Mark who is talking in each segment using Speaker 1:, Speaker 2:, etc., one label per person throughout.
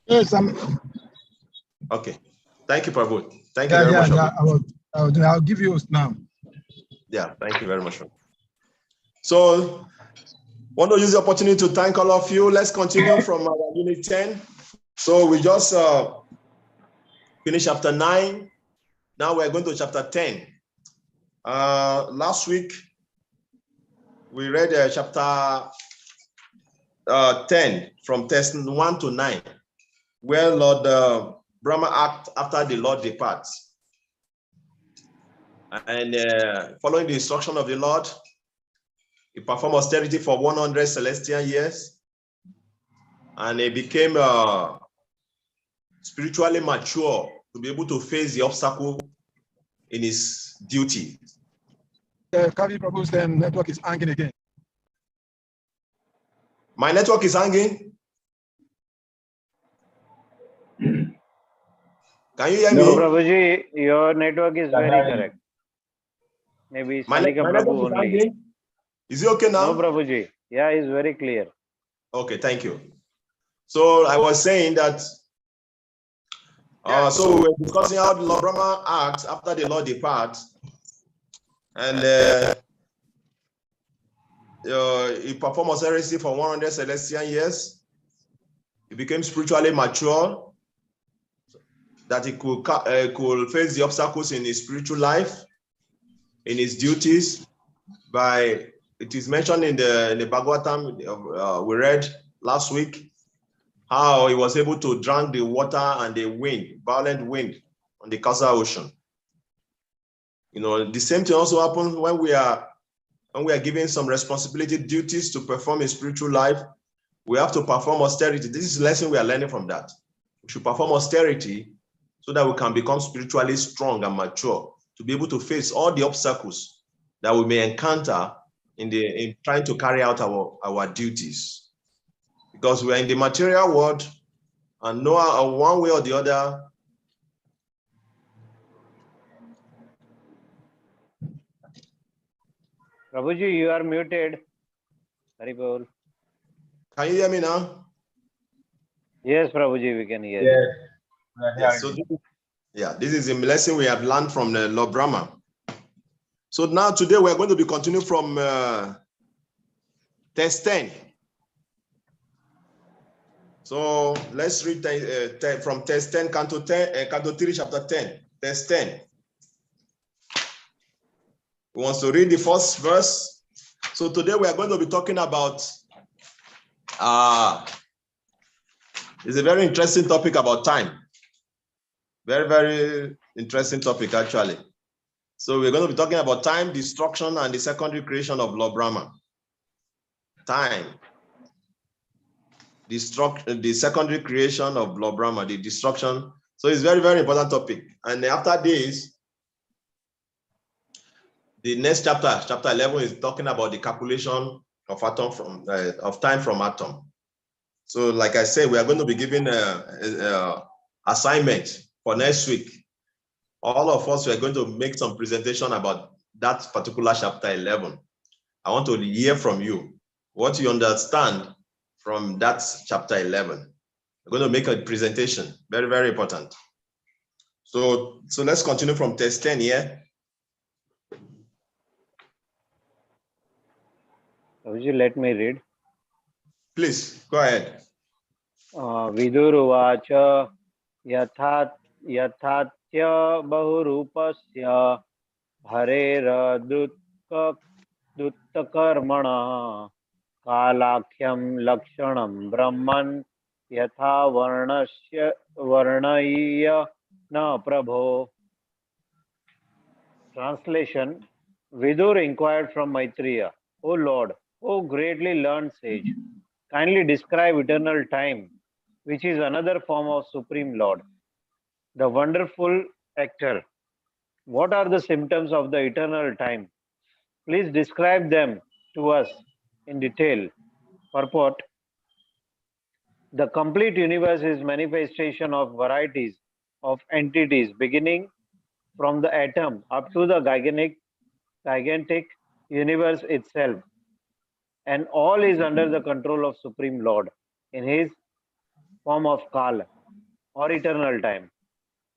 Speaker 1: Yes, I'm.
Speaker 2: Okay. Thank you, Prabhu. Thank you very much.
Speaker 1: I'll give you now.
Speaker 2: Yeah, thank you very much. So, want to use the opportunity to thank all of you. Let's continue from our unit 10. So we just finished chapter 9. Now we're going to chapter 10. Last week, we read chapter 10 from text 1 to 9, where Lord Brahma act after the Lord departs. And following the instruction of the Lord, he performed austerity for 100 celestial years, and he became spiritually mature to be able to face the obstacle in his duty.
Speaker 1: Kavi Prabhu's network is hanging again.
Speaker 2: My network is hanging. Can you hear me?
Speaker 3: No, Prabhuji, your network is very correct. Maybe Salika Prabhu only.
Speaker 2: Hanging? Is it okay now?
Speaker 3: No, Prabhuji. Yeah, it's very clear.
Speaker 2: Okay, thank you. So I was saying that, so we were discussing how the Lord Brahma acts after the Lord departs. And he performed austerity for 100 celestial years. He became spiritually mature, that he could face the obstacles in his spiritual life, in his duties. It is mentioned in the Bhagavatam we read last week, how he was able to drink the water and the wind, violent wind on the Kasa Ocean. You know, the same thing also happens when we are given some responsibility, duties to perform in spiritual life. We have to perform austerity. This is a lesson we are learning from that. We should perform austerity so that we can become spiritually strong and mature to be able to face all the obstacles that we may encounter in trying to carry out our duties. Because we are in the material world, and one way or the other,
Speaker 3: Prabhuji, you are muted. Haribol.
Speaker 2: Can you hear me now?
Speaker 3: Yes, Prabhuji, we can hear you.
Speaker 2: Yes. So this is a lesson we have learned from the Lord Brahma. So now today we are going to be continuing from text 10. So let's read from text 10, Canto 3, chapter 10, text 10. Who wants to read the first verse? So today we are going to be talking about, it's a very interesting topic about time. Very, very interesting topic, actually. So we're going to be talking about time, destruction, and the secondary creation of Lord Brahma. Time, the secondary creation of Lord Brahma, the destruction. So it's very, very important topic. And after this, the next chapter, chapter 11, is talking about the calculation of time from atom. So like I said, we are going to be giving an assignment for next week. All of us are going to make some presentation about that particular chapter 11. I want to hear from you what you understand from that chapter 11. We're going to make a presentation, very, very important. So let's continue from text 10 here.
Speaker 3: Prabhuji, let me read.
Speaker 2: Please, go ahead.
Speaker 3: Viduruvacha yathatya bahurupasya harera duttakarmana kalakhyam lakshanam brahman yatha varnaya na prabho. Translation: Vidur inquired from Maitreya, O Lord, O greatly learned sage, kindly describe eternal time, which is another form of Supreme Lord, the wonderful actor. What are the symptoms of the eternal time? Please describe them to us in detail. Purport: the complete universe is manifestation of varieties of entities beginning from the atom up to the gigantic universe itself, and all is under the control of Supreme Lord in his form of Kala, or eternal time.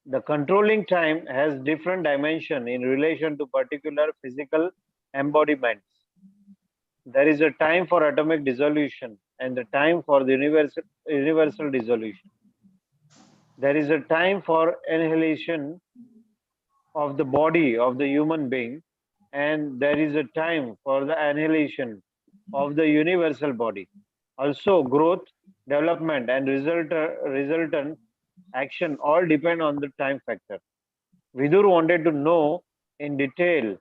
Speaker 3: The controlling time has different dimension in relation to particular physical embodiments. There is a time for atomic dissolution and the time for the universal dissolution. There is a time for annihilation of the body of the human being, and there is a time for the annihilation of the universal body. Also, growth, development, and resultant action all depend on the time factor. Vidur wanted to know in detail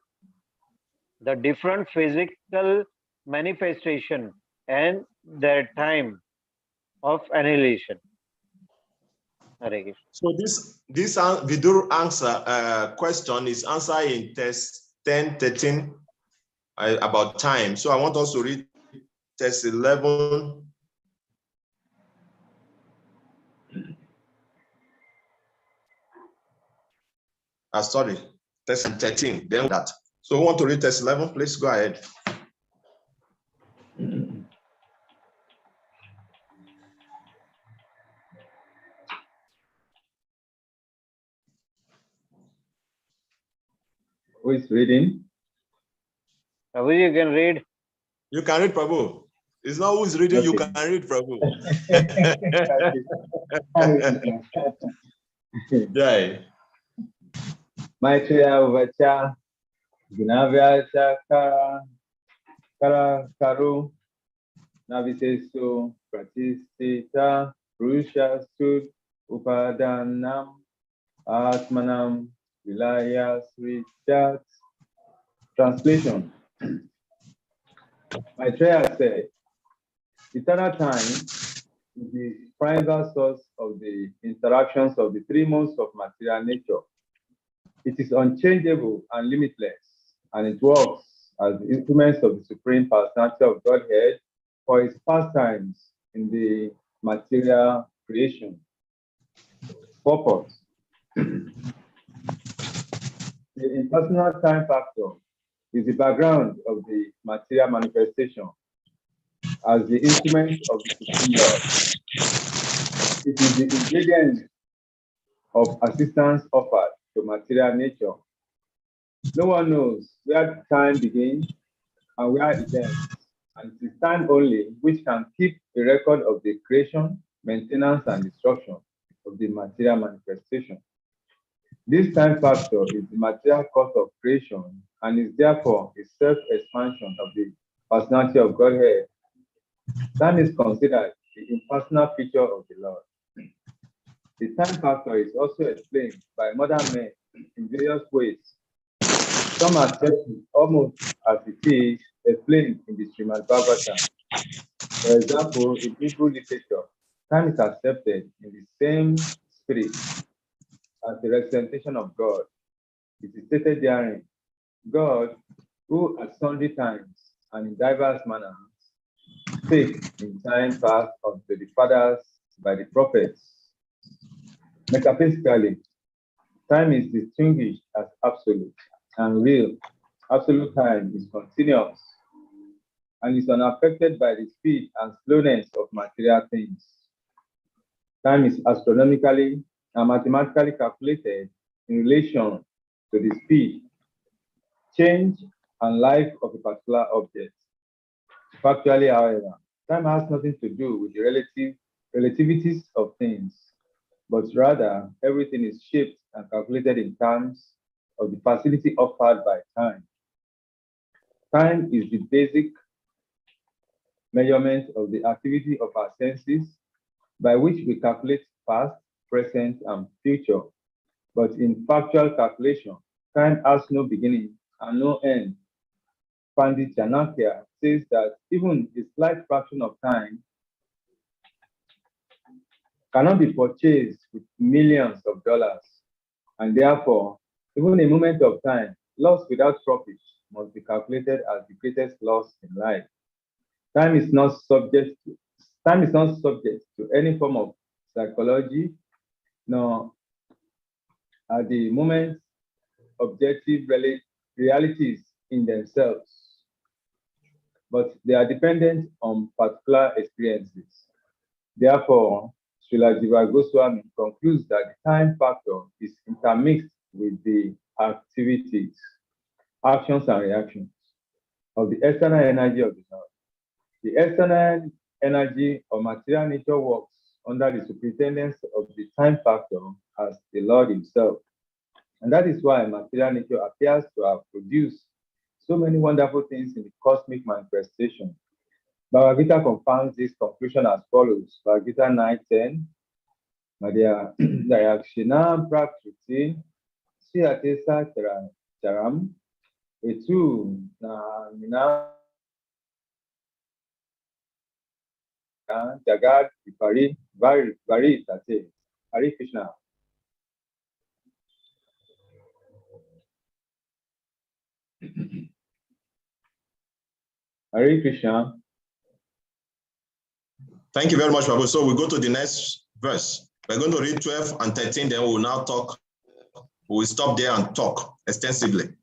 Speaker 3: the different physical manifestation and their time of annihilation. Hare Krishna.
Speaker 2: So this Vidur answer question is answered in text 10:13 about time. So I want us to read text 11. Sorry, text 13. Then that. So we want to read text 11. Please go ahead.
Speaker 4: Who is reading?
Speaker 3: Prabhu, you can read.
Speaker 2: You can read, Prabhu. It's not who's reading, okay. You can read, Prabhu. Jai.
Speaker 4: Maitreya Vacha, Gunavyacha Kara Karu, Navisesu, Pratistita, Purusha Stud, Upadanam, Atmanam, Vilaya Srijat. Translation. Maitreya said, eternal time is the primal source of the interactions of the three modes of material nature. It is unchangeable and limitless, and it works as the instruments of the Supreme Personality of Godhead for its pastimes in the material creation. Purpose. The impersonal time factor is the background of the material manifestation as the instrument of the Supreme Lord. It is the ingredient of assistance offered to material nature. No one knows where time begins and where it ends, and it is time only which can keep a record of the creation, maintenance, and destruction of the material manifestation. This time factor is the material cause of creation and is therefore a self-expansion of the personality of Godhead. Time is considered the impersonal feature of the Lord. The time factor is also explained by modern men in various ways. Some accept it almost as it is explained in the Srimad Bhagavatam. For example, in Hebrew literature, time is accepted in the same spirit as the representation of God. It is stated therein, God, who at sundry times and in diverse manners spake in time past unto the fathers by the prophets. Metaphysically, time is distinguished as absolute and real. Absolute time is continuous and is unaffected by the speed and slowness of material things. Time is astronomically and mathematically calculated in relation to the speed, change, and life of a particular object. Factually, however, time has nothing to do with the relativities of things, but rather everything is shaped and calculated in terms of the facility offered by time. Time is the basic measurement of the activity of our senses by which we calculate past, present, and future. But in factual calculation, time has no beginning and no end. Pandit Chanakya says that even a slight fraction of time cannot be purchased with millions of dollars, and therefore, even a moment of time lost without profit must be calculated as the greatest loss in life. Time is not subject to any form of psychology, nor are the moments objective realities in themselves, but they are dependent on particular experiences. Therefore, Srila Jiva Goswami concludes that the time factor is intermixed with the activities, actions, and reactions of the external energy of the Lord. The external energy or material nature works under the superintendence of the time factor as the Lord himself. And that is why material nature appears to have produced so many wonderful things in the cosmic manifestation. Bhagavad Gita confirms this conclusion as follows. Bhagavad Gita 9:10. Dayakshina prakriti siyatesa charam etu na Jagad Vipari Vari Tate. Hare Krishna. Hare Krishna.
Speaker 2: Thank you very much, Babu. So we go to the next verse. We're going to read 12 and 13, then we will now talk. We will stop there and talk extensively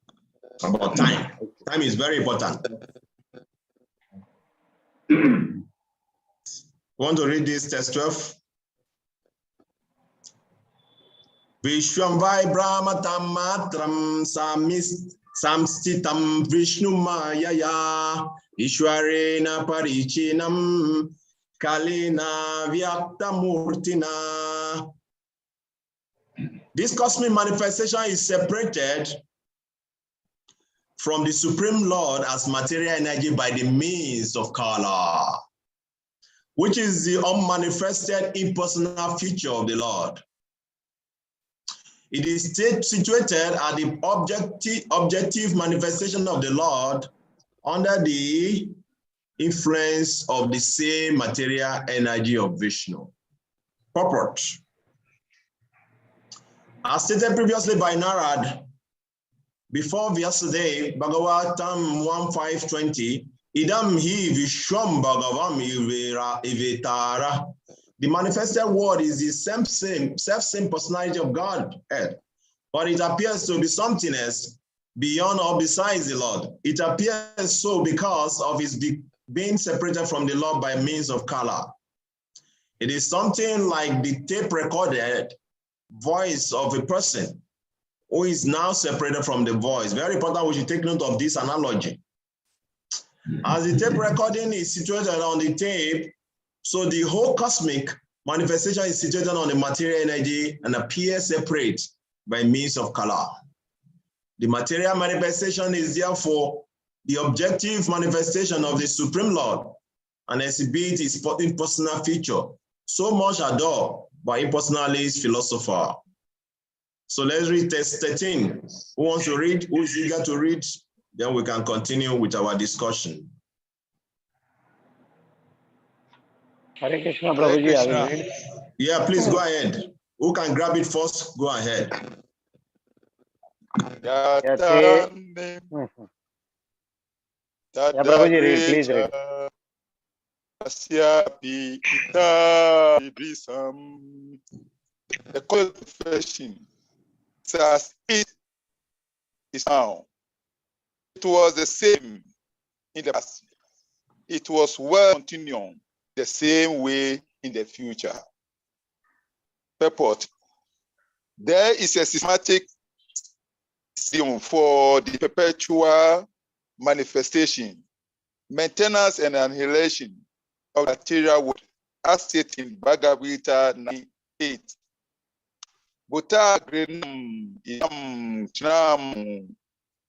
Speaker 2: about time. Time is very important. Want to read this text 12? Vishwamvai brahmatam matram samstitam Vishnu mayaya Ishwarena parichinam Kalina Vyakta Murtina. This cosmic manifestation is separated from the Supreme Lord as material energy by the means of Kala, which is the unmanifested impersonal feature of the Lord. It is situated at the objective manifestation of the Lord under the influence of the same material energy of Vishnu. Purport. As stated previously by Narad, before Vyasadeva, Bhagavatam 1.5.20, Idam hi Vishwam Bhagavam Ivetara. The manifested word is the self-same personality of God, but it appears to be something else beyond or besides the Lord. It appears so because of his being separated from the Lord by means of Kala. It is something like the tape-recorded voice of a person who is now separated from the voice. Very important, we should take note of this analogy. As the tape recording is situated on the tape, so the whole cosmic manifestation is situated on the material energy and appears separate by means of Kala. The material manifestation is therefore the objective manifestation of the Supreme Lord and exhibits his impersonal feature, so much adored by impersonalist philosopher. So let's read text 13. Who wants to read? Who is eager to read? Then we can continue with our discussion.
Speaker 3: Hare Krishna, Prabhuji, I will read.
Speaker 2: Yeah, please go ahead. Who can grab it first? Go ahead.
Speaker 3: Yeah, Prabhuji, read, please read.
Speaker 5: The confession says it is now. It was the same in the past. It was well continuing the same way in the future. Purport. There is a systematic system for the perpetual manifestation, maintenance, and annihilation of material world, as stated in Bhagavad Gita 9:8. Buddha Grinam Yam Chnam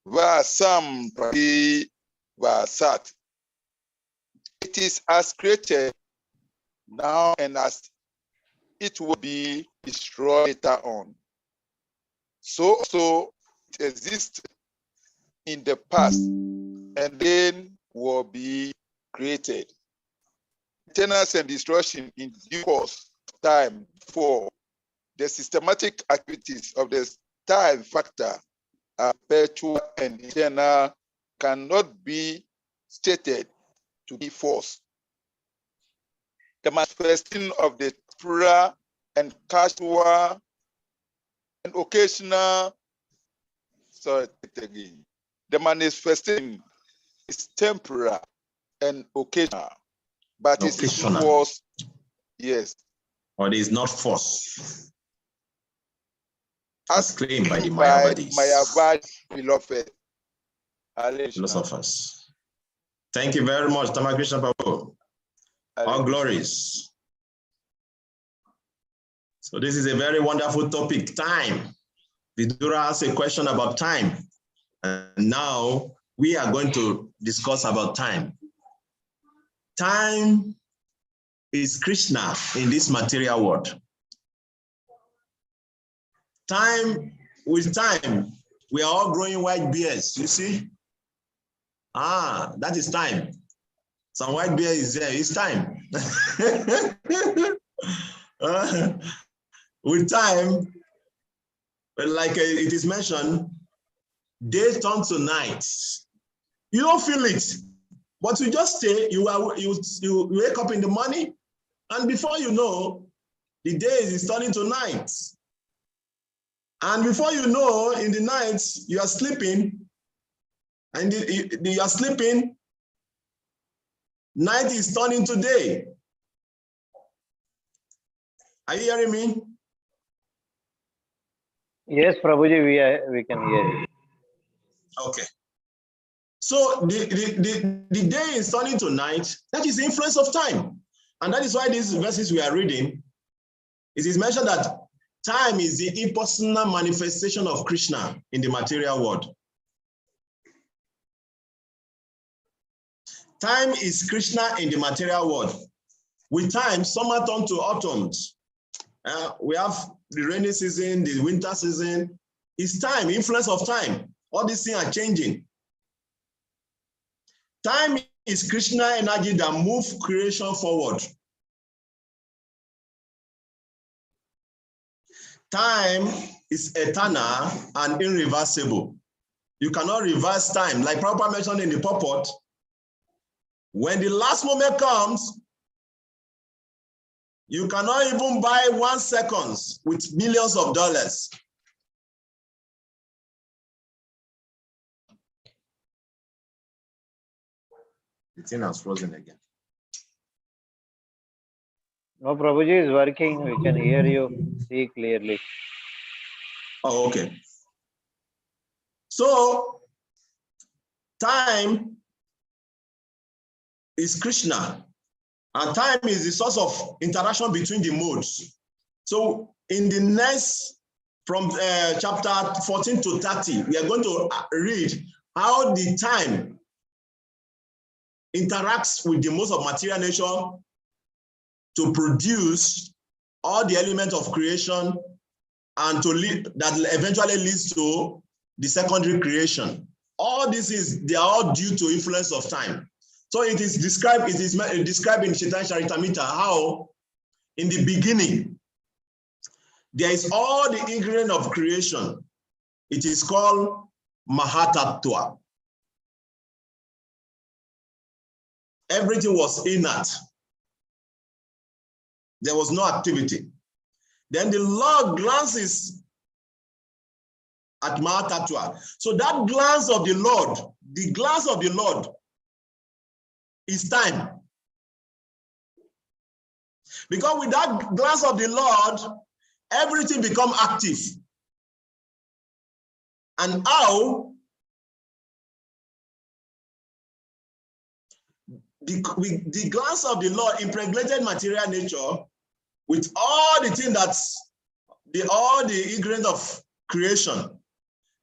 Speaker 5: Vasam Prati Vasat. It is as created now and as it will be destroyed later on. So it exists in the past and then will be created. Maintenance and destruction in due course of time for the systematic activities of the time factor are perpetual and eternal, cannot be stated to be false. The manifestation of the plural and casual and occasional, the manifestation is temporal and occasional, but it was, yes,
Speaker 2: or there is not force, as claimed by the
Speaker 5: Mayavadis beloved
Speaker 2: philosophers. Thank you very much, Krishna Prabhu. All glories. So this is a very wonderful topic, time. Vidura asked a question about time. And now we are going to discuss about time. Time is Krishna in this material world. With time, we are all growing white beards, you see? That is time. Some white beard is there, it's time. With time, like it is mentioned, day turns to night. You don't feel it, but you just stay, you wake up in the morning, and before you know, the day is turning to night. And before you know, in the night, you are sleeping, and you are sleeping, night is turning to day. Are you hearing me?
Speaker 3: Yes, Prabhuji, we can hear you. Okay.
Speaker 2: So the day is turning to night. That is the influence of time. And that is why these verses we are reading, it is mentioned that time is the impersonal manifestation of Krishna in the material world. Time is Krishna in the material world. With time, summer turns to autumn. We have the rainy season, the winter season. It's time, influence of time. All these things are changing. Time is Krishna energy that moves creation forward. Time is eternal and irreversible. You cannot reverse time. Like Prabhupada mentioned in the purport, when the last moment comes, you cannot even buy 1 second with millions of dollars. The thing has frozen again.
Speaker 3: No, Prabhuji is working. We can hear you, see clearly.
Speaker 2: Oh, okay. So, time is Krishna, and time is the source of interaction between the modes. So, in the next, from chapter 14 to 30, we are going to read how the time interacts with the modes of material nature to produce all the elements of creation and to lead, that eventually leads to the secondary creation. All this they are all due to influence of time. So it is described in Chaitanya Charitamrita how in the beginning there is all the ingredient of creation. It is called Mahatattva. Everything was inert. There was no activity. Then the Lord glances at Mahatattva. So that glance of the Lord, the glance of the Lord is time. Because with that glance of the Lord, everything becomes active. And how? With the glance of the Lord impregnated material nature with all the things that's all the ingredients of creation.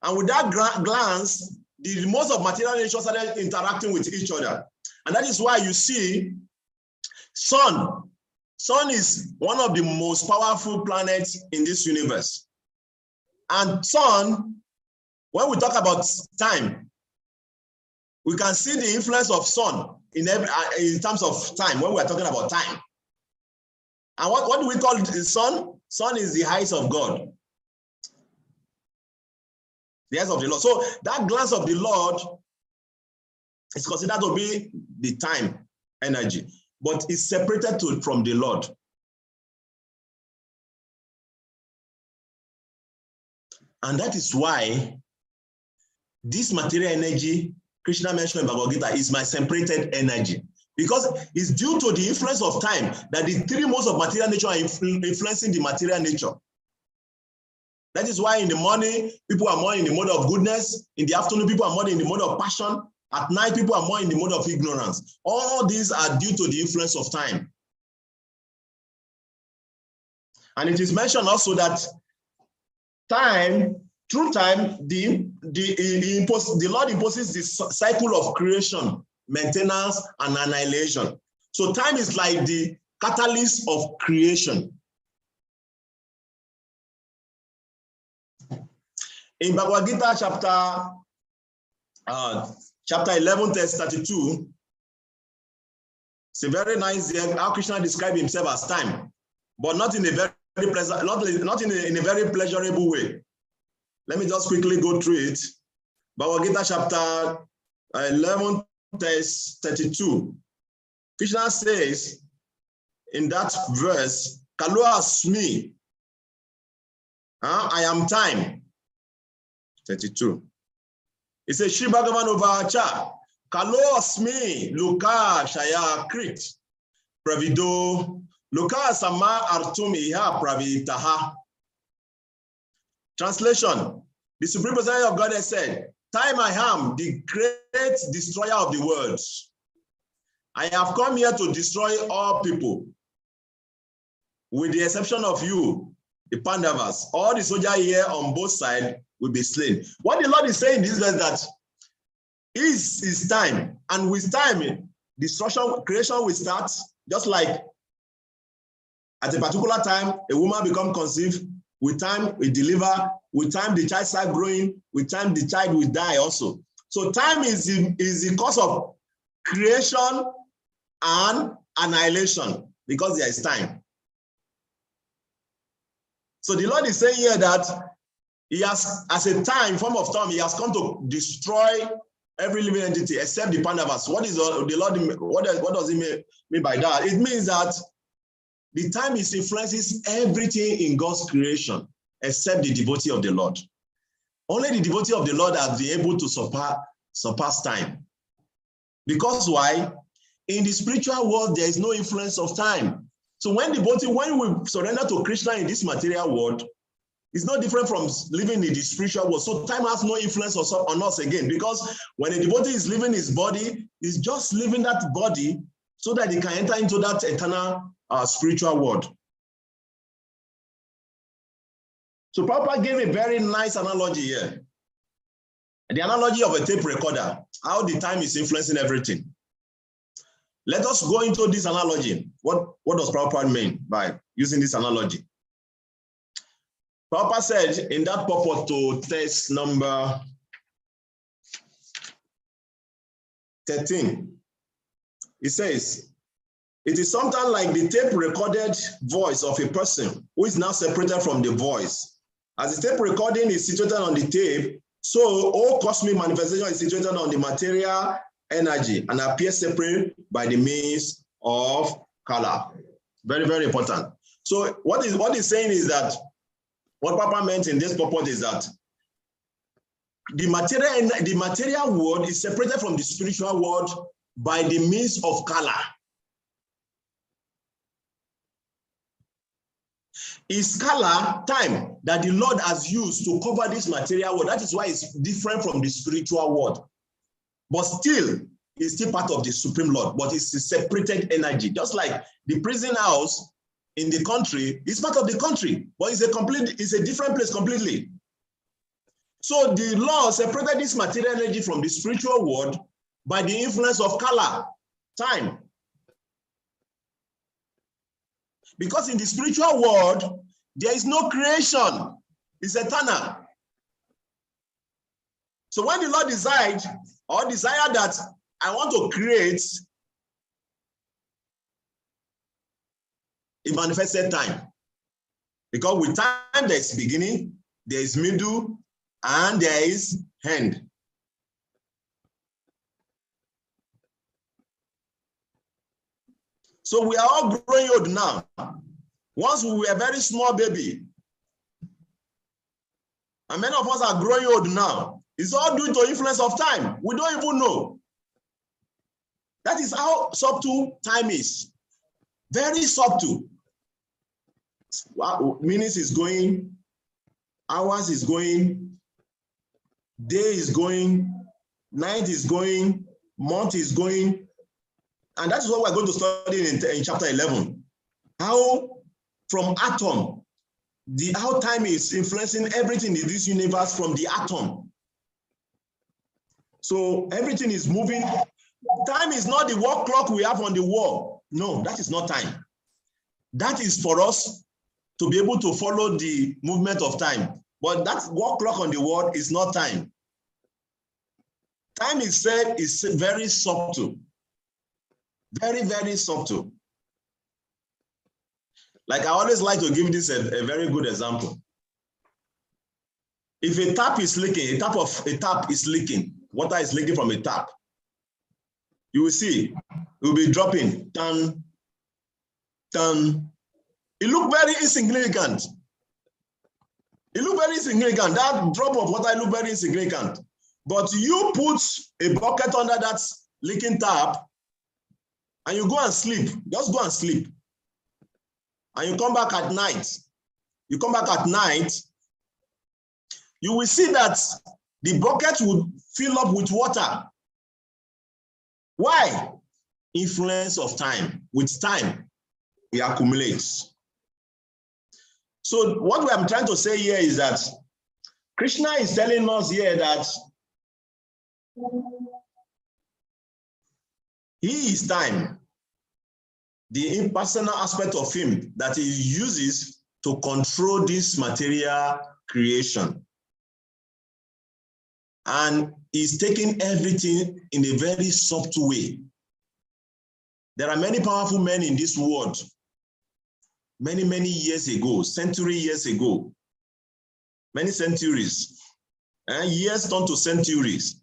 Speaker 2: And with that glance, the modes of material nature started interacting with each other. And that is why you see sun. Sun is one of the most powerful planets in this universe. And sun, when we talk about time, we can see the influence of sun in terms of time, when we're talking about time. And what do we call the sun? Sun is the eyes of God. The eyes of the Lord. So that glance of the Lord is considered to be the time energy, but it's separated from the Lord. And that is why this material energy, Krishna mentioned in Bhagavad Gita, is my separated energy. Because it's due to the influence of time that the three modes of material nature are influencing the material nature. That is why in the morning, people are more in the mode of goodness. In the afternoon, people are more in the mode of passion. At night, people are more in the mode of ignorance. All these are due to the influence of time. And it is mentioned also that time, through time, the Lord imposes this cycle of creation, maintenance, and annihilation. So time is like the catalyst of creation. In Bhagavad Gita chapter 11, verse 32, it's a very nice how Krishna described himself as time, but not in a very pleasant, not in a very pleasurable way. Let me just quickly go through it. Bhagavad Gita chapter 11, verse 32. Krishna says in that verse, Kalo asmi, I am time. 32. It says, Shri Bhagavan Uvacha, Kalo asmi luka shaya krit, pravido, luka sama artum iha pravitaha. Translation, the Supreme Personality of God has said, time I am the great destroyer of the world. I have come here to destroy all people, with the exception of you, the Pandavas. All the soldiers here on both sides will be slain. What the Lord is saying is that is time, and with time, destruction, creation will start, just like at a particular time, a woman becomes conceived. With time, we deliver. With time, the child starts growing. With time, the child will die also. So time is the cause of creation and annihilation, because there is time. So the Lord is saying here that he has, as a time, form of time, he has come to destroy every living entity except the Pandavas. What is the Lord? What does he mean by that? It means that the time influences everything in God's creation except the devotee of the Lord. Only the devotee of the Lord has been able to surpass time. Because why? In the spiritual world, there is no influence of time. So when we surrender to Krishna in this material world, it's no different from living in the spiritual world. So time has no influence on us again, because when a devotee is living his body, he's just living that body so that he can enter into that eternal spiritual world. So Prabhupada gave a very nice analogy here. The analogy of a tape recorder, how the time is influencing everything. Let us go into this analogy. What does Prabhupada mean by using this analogy? Prabhupada said in that purport to text number 13, he says, it is sometimes like the tape recorded voice of a person who is now separated from the voice. As the tape recording is situated on the tape, so all cosmic manifestation is situated on the material energy and appears separate by the means of color. Very, very important. So what he's saying is that, what Papa meant in this purport is that the material world is separated from the spiritual world by the means of color. Is color time that the Lord has used to cover this material world. That is why it's different from the spiritual world. But still, it's still part of the Supreme Lord, but it's a separated energy. Just like the prison house in the country is part of the country, but it's a different place completely. So the Lord separated this material energy from the spiritual world by the influence of color, time. Because in the spiritual world, there is no creation. It's eternal. So when the Lord desire that I want to create, it manifested time. Because with time, there is beginning, there is middle, and there is end. So we are all growing old now. Once we were a very small baby, and many of us are growing old now. It's all due to influence of time. We don't even know. That is how subtle time is. Very subtle. Wow, minutes is going, hours is going, day is going, night is going, month is going. And that's what we're going to study in chapter 11. How from atom, how time is influencing everything in this universe from the atom. So everything is moving. Time is not the wall clock we have on the wall. No, that is not time. That is for us to be able to follow the movement of time. But that wall clock on the wall is not time. Time itself is very subtle. Very, very subtle. Like I always like to give this a very good example. If a tap is leaking, a tap is leaking, water is leaking from a tap, you will see it will be dropping, tan, tan. It looks very insignificant. It looks very insignificant. That drop of water looks very insignificant. But you put a bucket under that leaking tap and you go and sleep. Just go and sleep. And you come back at night. You come back at night, you will see that the bucket will fill up with water. Why? Influence of time. With time, it accumulates. So what I'm trying to say here is that Krishna is telling us here that he is time, the impersonal aspect of him that he uses to control this material creation. And he's taking everything in a very subtle way. There are many powerful men in this world, many years ago, century years ago, many centuries, and years turned to centuries.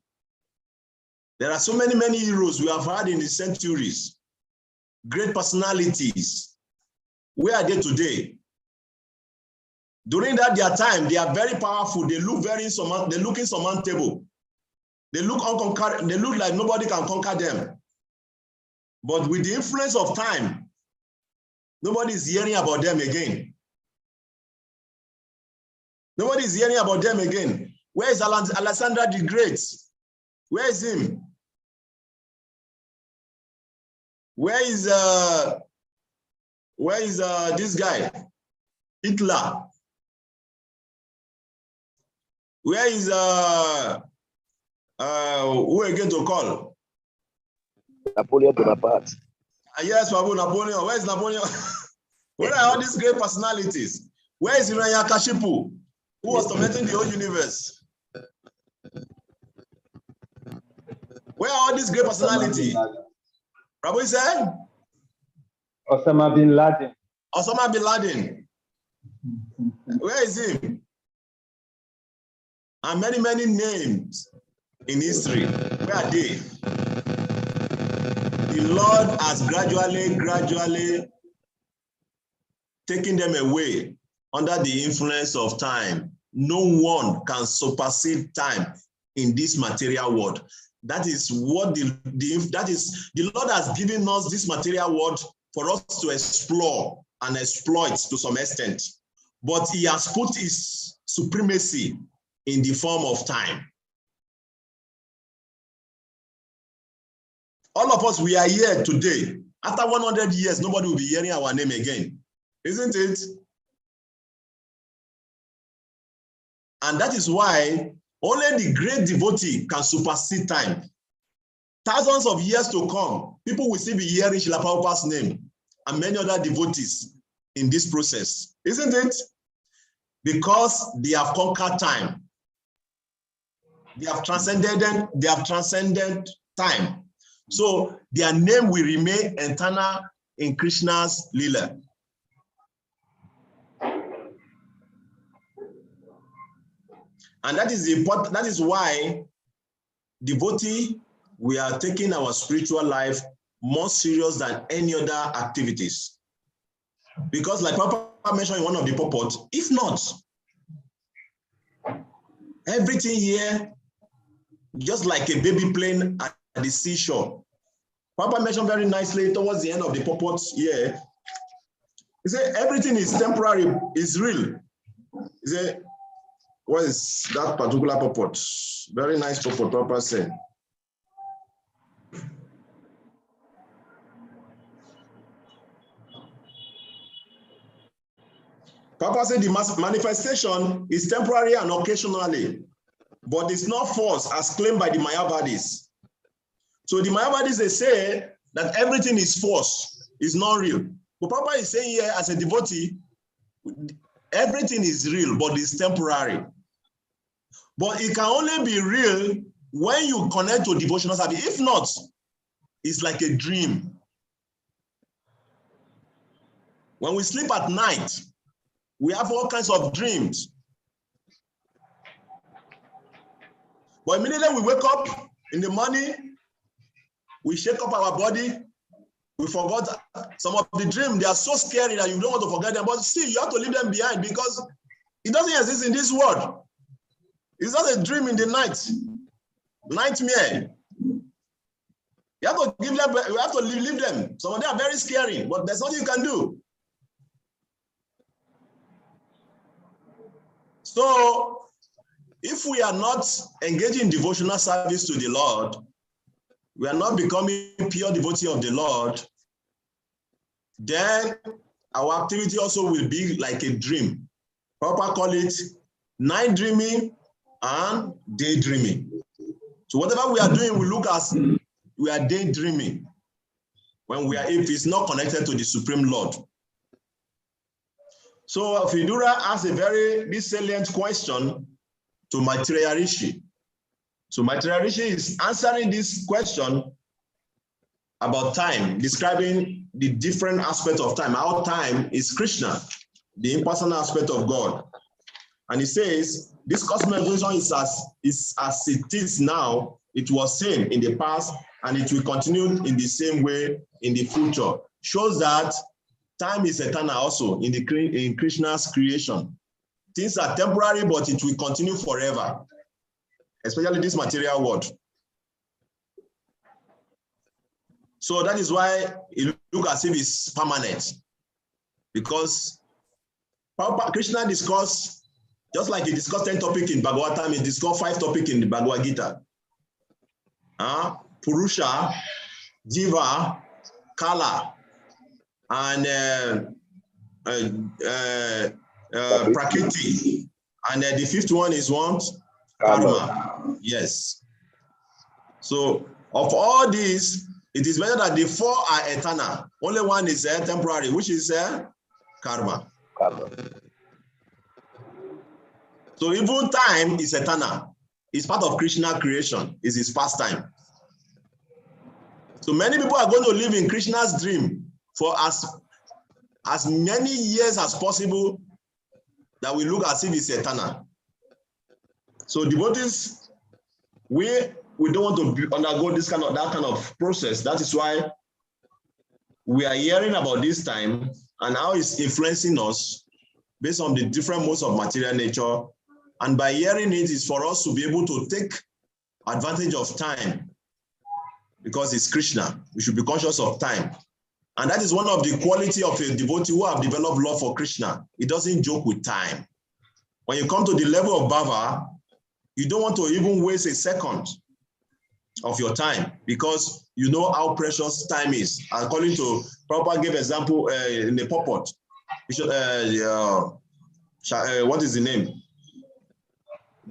Speaker 2: There are so many heroes we have had in the centuries, great personalities. Where are they today? During that their time, they are very powerful. They look insurmountable. They look unconquerable. They look like nobody can conquer them. But with the influence of time, nobody is hearing about them again. Nobody is hearing about them again. Where is Alexander the Great? Where is him? Where is this guy? Hitler. Where is who again to call?
Speaker 6: Napoleon Bonaparte.
Speaker 2: Yes, Napoleon. Where is Napoleon? Where are all these great personalities? Where is Narayan, who was tormenting the whole universe? Where are all these great personalities? Prabhu said?
Speaker 4: Osama bin Laden.
Speaker 2: Osama bin Laden. Where is he? And many names in history. Where are they? The Lord has gradually taken them away under the influence of time. No one can supersede time in this material world. That is what the Lord has given us this material world for us to explore and exploit to some extent. But he has put his supremacy in the form of time. All of us, we are here today. After 100 years, nobody will be hearing our name again. Isn't it? And that is why only the great devotee can supersede time. Thousands of years to come, people will still be hearing Srila Prabhupada's name and many other devotees in this process. Isn't it? Because they have conquered time. They have transcended time. So their name will remain eternal in Krishna's Leela. And that is important. That is why devotee, we are taking our spiritual life more serious than any other activities. Because like Papa mentioned in one of the purports, if not, everything here, just like a baby playing at the seashore, Papa mentioned very nicely towards the end of the purport here. He said, everything is temporary, is real. He said, what is that particular purport? Very nice purport, Papa said. Papa said the manifestation is temporary and occasionally, but it's not false as claimed by the Mayavadis. So the Mayavadis, they say that everything is false, is not real. But Papa is saying here as a devotee, everything is real, but it's temporary. But it can only be real when you connect to devotional service. If not, it's like a dream. When we sleep at night, we have all kinds of dreams. But immediately we wake up in the morning, we shake up our body, we forgot some of the dreams. They are so scary that you don't want to forget them. But see, you have to leave them behind because it doesn't exist in this world. It's not a dream in the night, nightmare. You have to give them, you have to leave them. Some of them are very scary, but there's nothing you can do. So, if we are not engaging in devotional service to the Lord, we are not becoming pure devotee of the Lord, then our activity also will be like a dream. Papa call it night dreaming and daydreaming. So whatever we are doing, we look as we are daydreaming when we are, if it's not connected to the Supreme Lord. So Fidura asked a very salient question to Maitreya Rishi. So Maitreya Rishi is answering this question about time, describing the different aspects of time, how time is Krishna, the impersonal aspect of God. And he says, this cosmization is as it is now, it was same in the past, and it will continue in the same way in the future. Shows that time is eternal also in Krishna's creation. Things are temporary, but it will continue forever, especially this material world. So that is why it looks as if it's permanent, because Krishna discussed, just like he discussed 10 topics in Bhagavatam, he discussed 5 topics in the Bhagavad Gita. Purusha, Jiva, Kala, and Prakriti. And the 5th one is what? Karma. Yes. So of all these, it is better that the 4 are eternal. Only one is temporary, which is karma. So even time is eternal. It's part of Krishna creation. It's his pastime. So many people are going to live in Krishna's dream for as many years as possible, that we look as if it's eternal. So devotees, we don't want to undergo that kind of process. That is why we are hearing about this time and how it's influencing us based on the different modes of material nature. And by hearing it is for us to be able to take advantage of time, because it's Krishna. We should be conscious of time. And that is one of the quality of a devotee who have developed love for Krishna. He doesn't joke with time. When you come to the level of Bhava, you don't want to even waste a second of your time, because you know how precious time is. According to Prabhupada gave example in the purport. What is the name?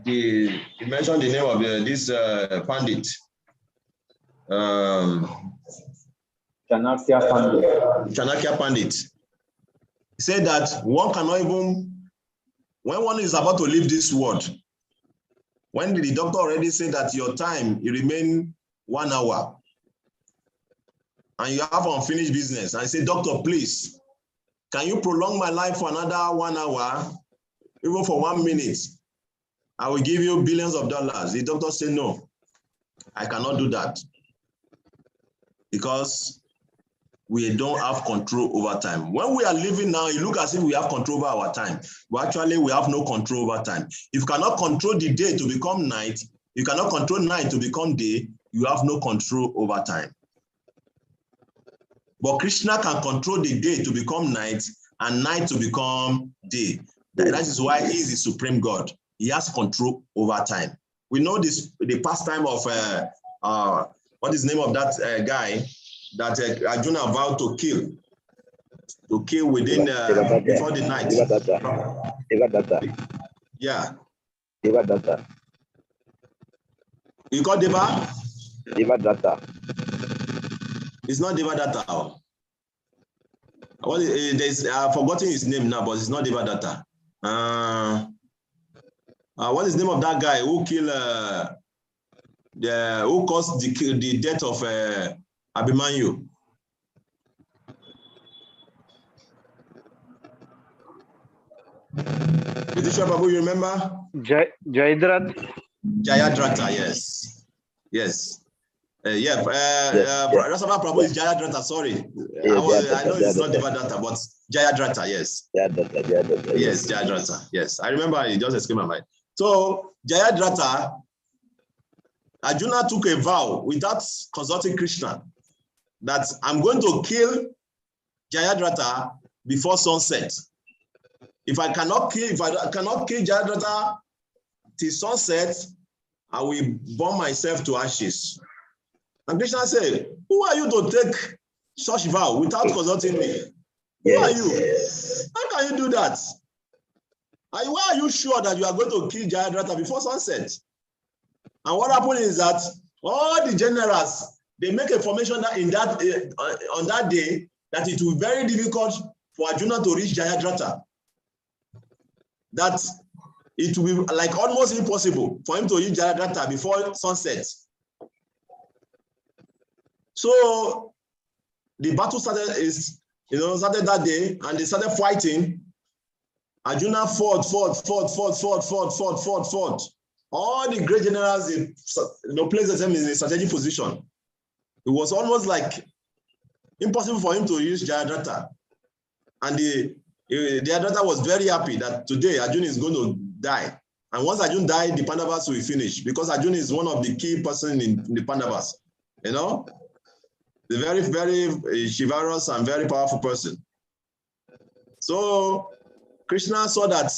Speaker 2: He mentioned the name of this Pandit. Chanakya Pandit. He said that one cannot even, when one is about to leave this world, when the doctor already said that your time, you remain 1 hour, and you have unfinished business, and I say, doctor, please, can you prolong my life for another 1 hour, even for 1 minute? I will give you billions of dollars. The doctor said, no, I cannot do that, because we don't have control over time. When we are living now, it looks as if we have control over our time. But actually, we have no control over time. If you cannot control the day to become night, you cannot control night to become day, you have no control over time. But Krishna can control the day to become night and night to become day. That is why he is the supreme God. He has control over time. We know this, the pastime of, what is the name of that guy that Arjuna vowed to kill within, before the night. Yeah.
Speaker 6: Devadatta.
Speaker 2: You call Deva?
Speaker 6: Devadatta.
Speaker 2: It's not Devadatta. I've forgotten his name now, but it's not Devadatta. What is the name of that guy who killed who caused the death of Abhimanyu? Vidisha Babu, you remember?
Speaker 3: Jayadratha.
Speaker 2: Jayadratha, yes. Yes. Rasava Prabhu is Jayadratha, sorry. I know it's not Devadatta, but Jayadratha, yes. Yes, Jayadratha, yes. I remember, it just escaped my mind. So, Jayadratha, Arjuna took a vow without consulting Krishna that I'm going to kill Jayadratha before sunset. If I cannot kill Jayadratha till sunset, I will burn myself to ashes. And Krishna said, who are you to take such vow without consulting me? Who are you? How can you do that? Why are you sure that you are going to kill Jayadratha before sunset? And what happened is that all the generals, they make a formation that on that day that it will be very difficult for Arjuna to reach Jayadratha. That it will be like almost impossible for him to reach Jayadratha before sunset. So the battle started that day, and they started fighting. Arjuna fought. All the great generals, placed themselves in a strategic position. It was almost like impossible for him to reach Jayadratha. And the Jayadratha was very happy that today Arjuna is going to die. And once Arjuna died, the Pandavas will finish, because Arjuna is one of the key persons in the Pandavas. You know, the very, very chivalrous and very powerful person. So Krishna saw that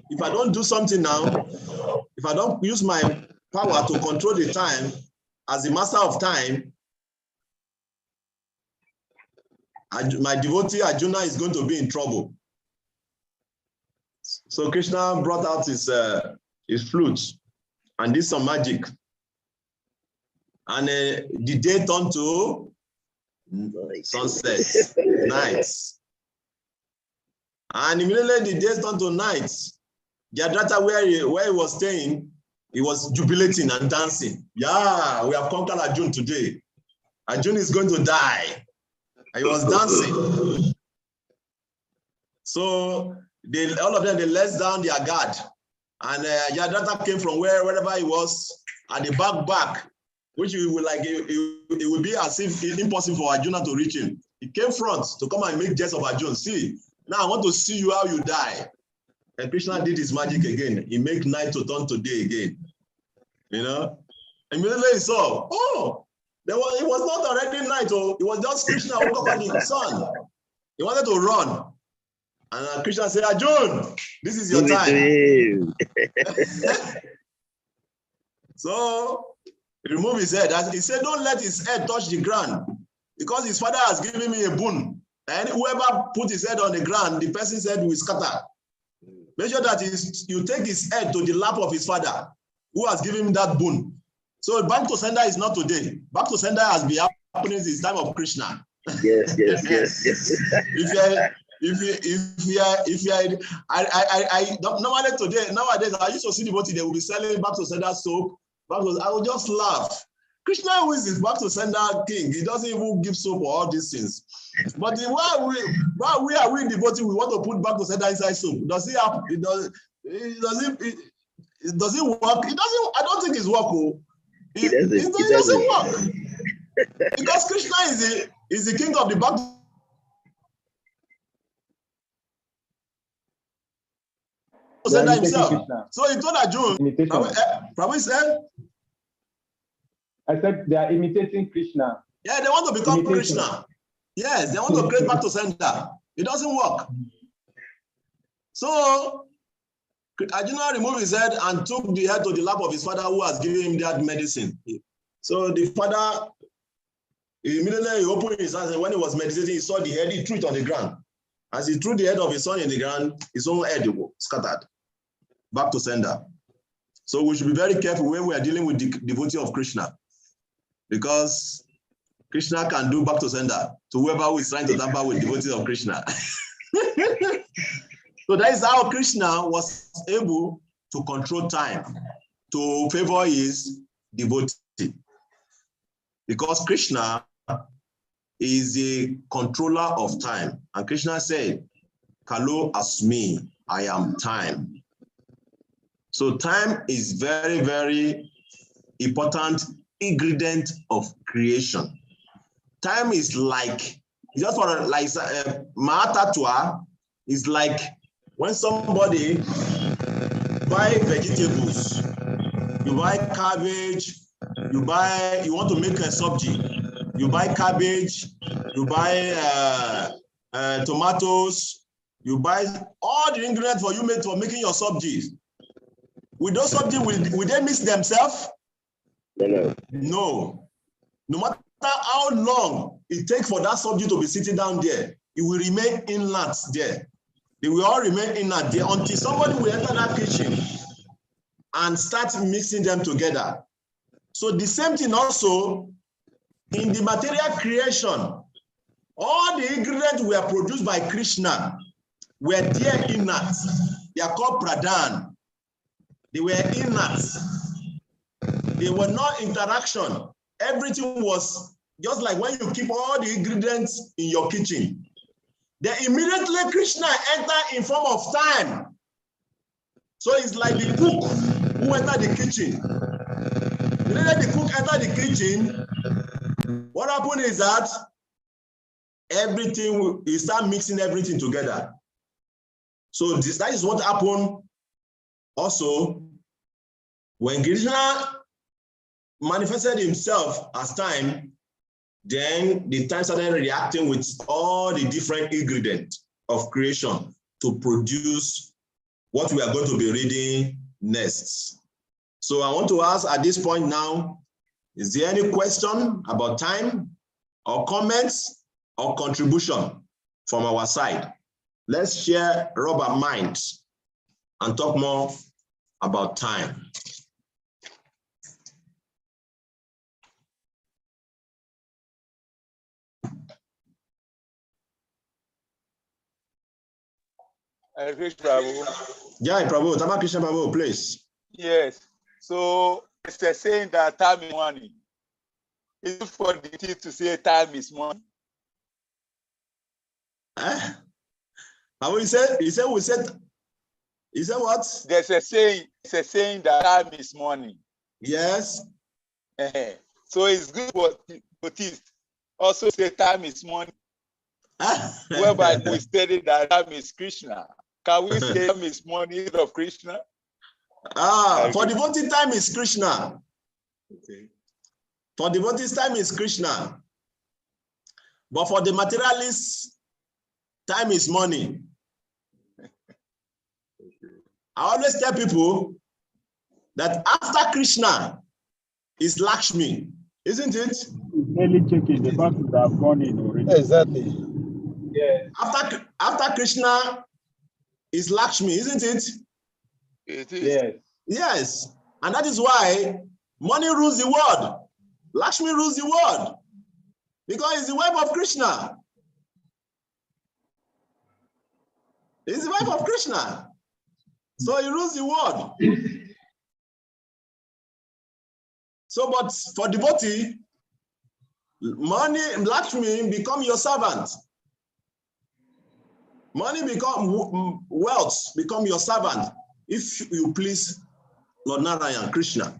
Speaker 2: if I don't do something now, if I don't use my power to control the time as the master of time, my devotee Arjuna is going to be in trouble. So Krishna brought out his flute and did some magic. And the day turned to sunset, night. And immediately the days turned to night. Jayadratha, where he was staying, he was jubilating and dancing. Yeah, we have conquered Arjuna today. Arjuna is going to die. And he was dancing. So all of them, they let down their guard. And Jayadratha came from wherever he was at the back, which it would be as if it's impossible for Arjuna to reach him. He came front to come and make jest of Arjuna. See, now I want to see you how you die. And Krishna did his magic again. He made night to turn to day again. You know? Immediately he saw, it was not already night. It was just Krishna who covered the sun. He wanted to run. And Krishna said, Arjuna, this is your time. So he removed his head. He said, don't let his head touch the ground, because his father has given me a boon. And whoever put his head on the ground, the person's head will scatter. Make sure that you take his head to the lap of his father, who has given him that boon. So back to sender is not today. Back to sender has been happening since the time of Krishna.
Speaker 6: Yes.
Speaker 2: Normally nowadays, I used to see devotee, they will be selling back to sender soap. I will just laugh. Krishna, who is his back to sender king, he doesn't even give soap or all these things. But why we are devotee, we want to put back to sender inside soap. Does it happen? It doesn't work. It doesn't. I don't think it's work. It doesn't work. Because Krishna is the king of the back to sender himself. So he told Arjuna, Prabhu said,
Speaker 4: I said they are imitating Krishna.
Speaker 2: Yeah, they want to become Krishna. Yes, they want to create back to sender. It doesn't work. So Arjuna removed his head and took the head to the lap of his father, who has given him that medicine. So the father immediately opened his eyes, and when he was meditating, he saw the head, he threw it on the ground. As he threw the head of his son in the ground, his own head scattered back to sender. So we should be very careful when we are dealing with the devotee of Krishna, because Krishna can do back to sender to whoever who is trying to tamper with devotees of Krishna. So that is how Krishna was able to control time to favor his devotee. Because Krishna is the controller of time. And Krishna said, Kalo Asmi, I am time. So time is very, very important ingredient of creation. Time is like, just for like Mahatattva is like when somebody buy vegetables, you buy cabbage, you want to make a sabji, you buy cabbage, you buy tomatoes, you buy all the ingredients for you made for making your sabji. With those sabji, will they mix themselves? No. No matter how long it takes for that sabji to be sitting down there, it will remain inert there. They will all remain inert there until somebody will enter that kitchen and start mixing them together. So the same thing also in the material creation. All the ingredients were produced by Krishna were there inert. They are called Pradhan. They were inert. They were not interaction. Everything was just like when you keep all the ingredients in your kitchen. Then immediately Krishna entered in form of time. So it's like the cook who entered the kitchen. Immediately the cook entered the kitchen, what happened is that everything, you start mixing everything together. So that is what happened also when Krishna manifested himself as time. Then the time started reacting with all the different ingredients of creation to produce what we are going to be reading next. So I want to ask at this point now, is there any question about time or comments or contribution from our side? Let's share rubber minds and talk more about time. Jai Prabhu, Tama Krishna Prabhu, please.
Speaker 5: Yes. So it's a saying that time is money. Is it for the teeth to say time is money?
Speaker 2: Prabhu, he said what?
Speaker 5: There's a saying, it's a saying that time is money.
Speaker 2: Yes.
Speaker 5: So it's good for teeth. Also say time is money. Whereby we study that time is Krishna. Can we say time is money of Krishna?
Speaker 2: For devotee, time is Krishna. Okay. For devotees, time is Krishna. But for the materialists, time is money. I always tell people that after Krishna is Lakshmi, isn't it?
Speaker 7: Really checking the fact that have gone in already.
Speaker 1: Exactly.
Speaker 4: Yes.
Speaker 2: After Krishna is Lakshmi, isn't it?
Speaker 5: It is.
Speaker 4: Yes.
Speaker 2: Yes. And that is why money rules the world. Lakshmi rules the world. Because it's the wife of Krishna. It's the wife of Krishna. So he rules the world. So, but for devotee, money, Lakshmi become your servant. Money become wealth, become your servant. If you please Lord Narayan, Krishna.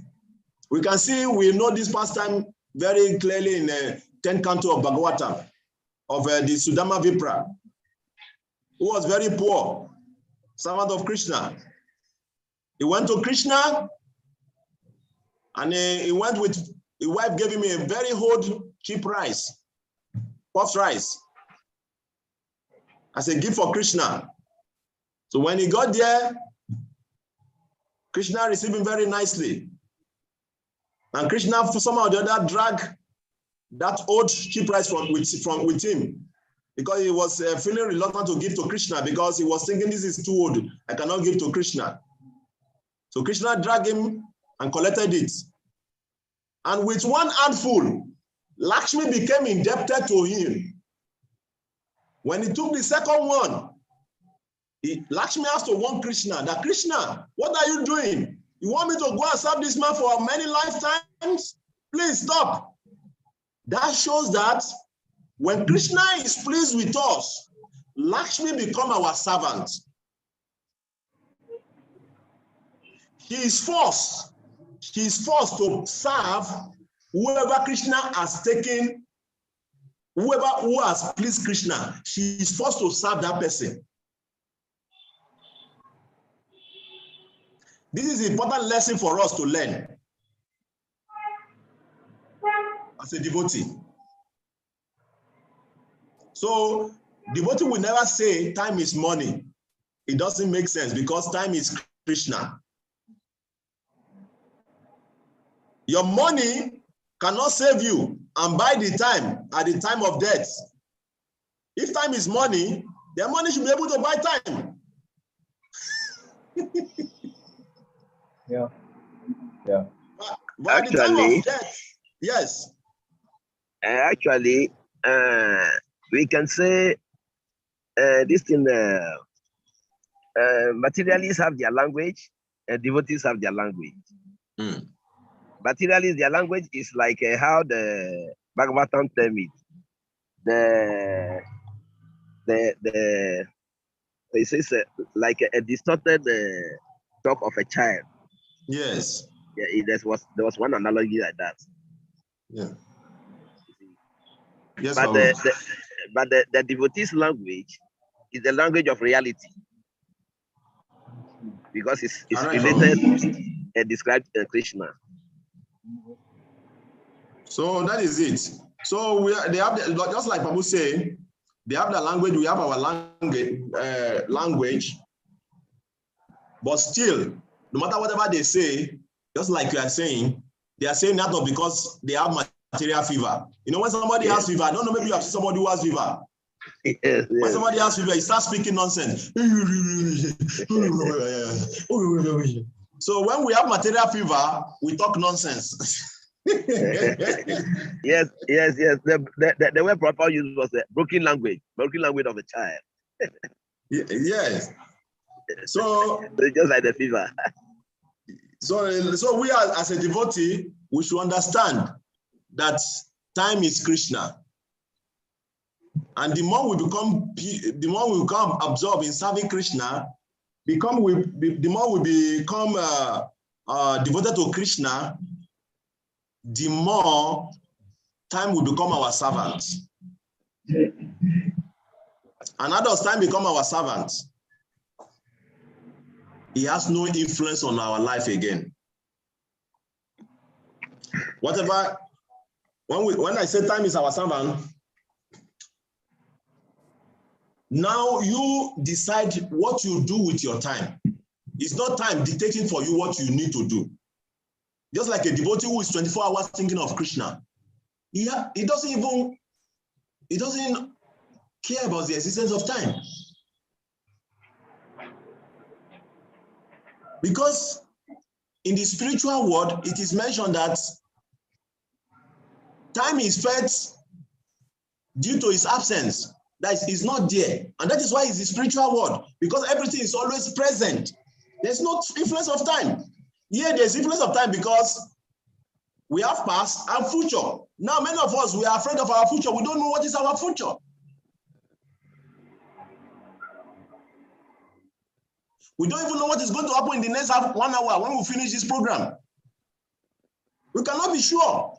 Speaker 2: We can see, we know this pastime very clearly in the 10th canto of Bhagavatam of the Sudama Vipra, who was very poor, servant of Krishna. He went to Krishna and he went with, his wife gave him a very old cheap rice, puffed rice. as a gift for Krishna. So when he got there, Krishna received him very nicely. And Krishna, for somehow or the other, dragged that old cheap rice with him, because he was feeling reluctant to give to Krishna, because he was thinking, this is too old, I cannot give to Krishna. So Krishna dragged him and collected it. And with one handful, Lakshmi became indebted to him. When he took the second one, Lakshmi has to warn Krishna that, Krishna, what are you doing? You want me to go and serve this man for many lifetimes? Please stop. That shows that when Krishna is pleased with us, Lakshmi become our servant. He is forced to serve whoever Krishna has taken, who has pleased Krishna. She is forced to serve that person. This is an important lesson for us to learn as a devotee. So, devotee will never say time is money. It doesn't make sense, because time is Krishna. Your money cannot save you and buy the time at the time of death. If time is money, the money should be able to buy time.
Speaker 4: Yeah.
Speaker 2: But at the time of death, yes.
Speaker 6: Actually, we can say this thing, materialists have their language and devotees have their language. Materialists, their language is like how the Bhagavatam term it. It says like a distorted talk of a child.
Speaker 2: Yes.
Speaker 6: Yeah, there was one analogy like that.
Speaker 2: Yeah. Yes,
Speaker 6: but the devotee's language is the language of reality, because it's related and described Krishna.
Speaker 2: So that is it. So they have just like Babu say, they have the language, we have our language, but still, no matter whatever they say, just like you are saying, they are saying that not because they have material fever. You know, when somebody has fever, I don't know, maybe you have seen somebody who has fever.
Speaker 6: Yes.
Speaker 2: When somebody has fever, he starts speaking nonsense. So when we have material fever, we talk nonsense.
Speaker 6: Yes. The word proper use was the broken language of a child.
Speaker 2: Yes. So
Speaker 6: just like the fever.
Speaker 2: So we are, as a devotee, we should understand that time is Krishna. And the more we become absorbed in serving Krishna, the more we become devoted to Krishna, the more time will become our servant. And how does time become our servant? He has no influence on our life again. Whatever, when I say time is our servant, now you decide what you do with your time. It's not time dictating for you what you need to do. Just like a devotee who is 24 hours thinking of Krishna, he doesn't care about the existence of time. Because in the spiritual world, it is mentioned that time is felt due to its absence. That is not there. And that is why it's the spiritual world, because everything is always present. There's no influence of time. Yeah, there's influence of time because we have past and future. Now, many of us, we are afraid of our future. We don't know what is our future. We don't even know what is going to happen in the next 1 hour when we finish this program. We cannot be sure.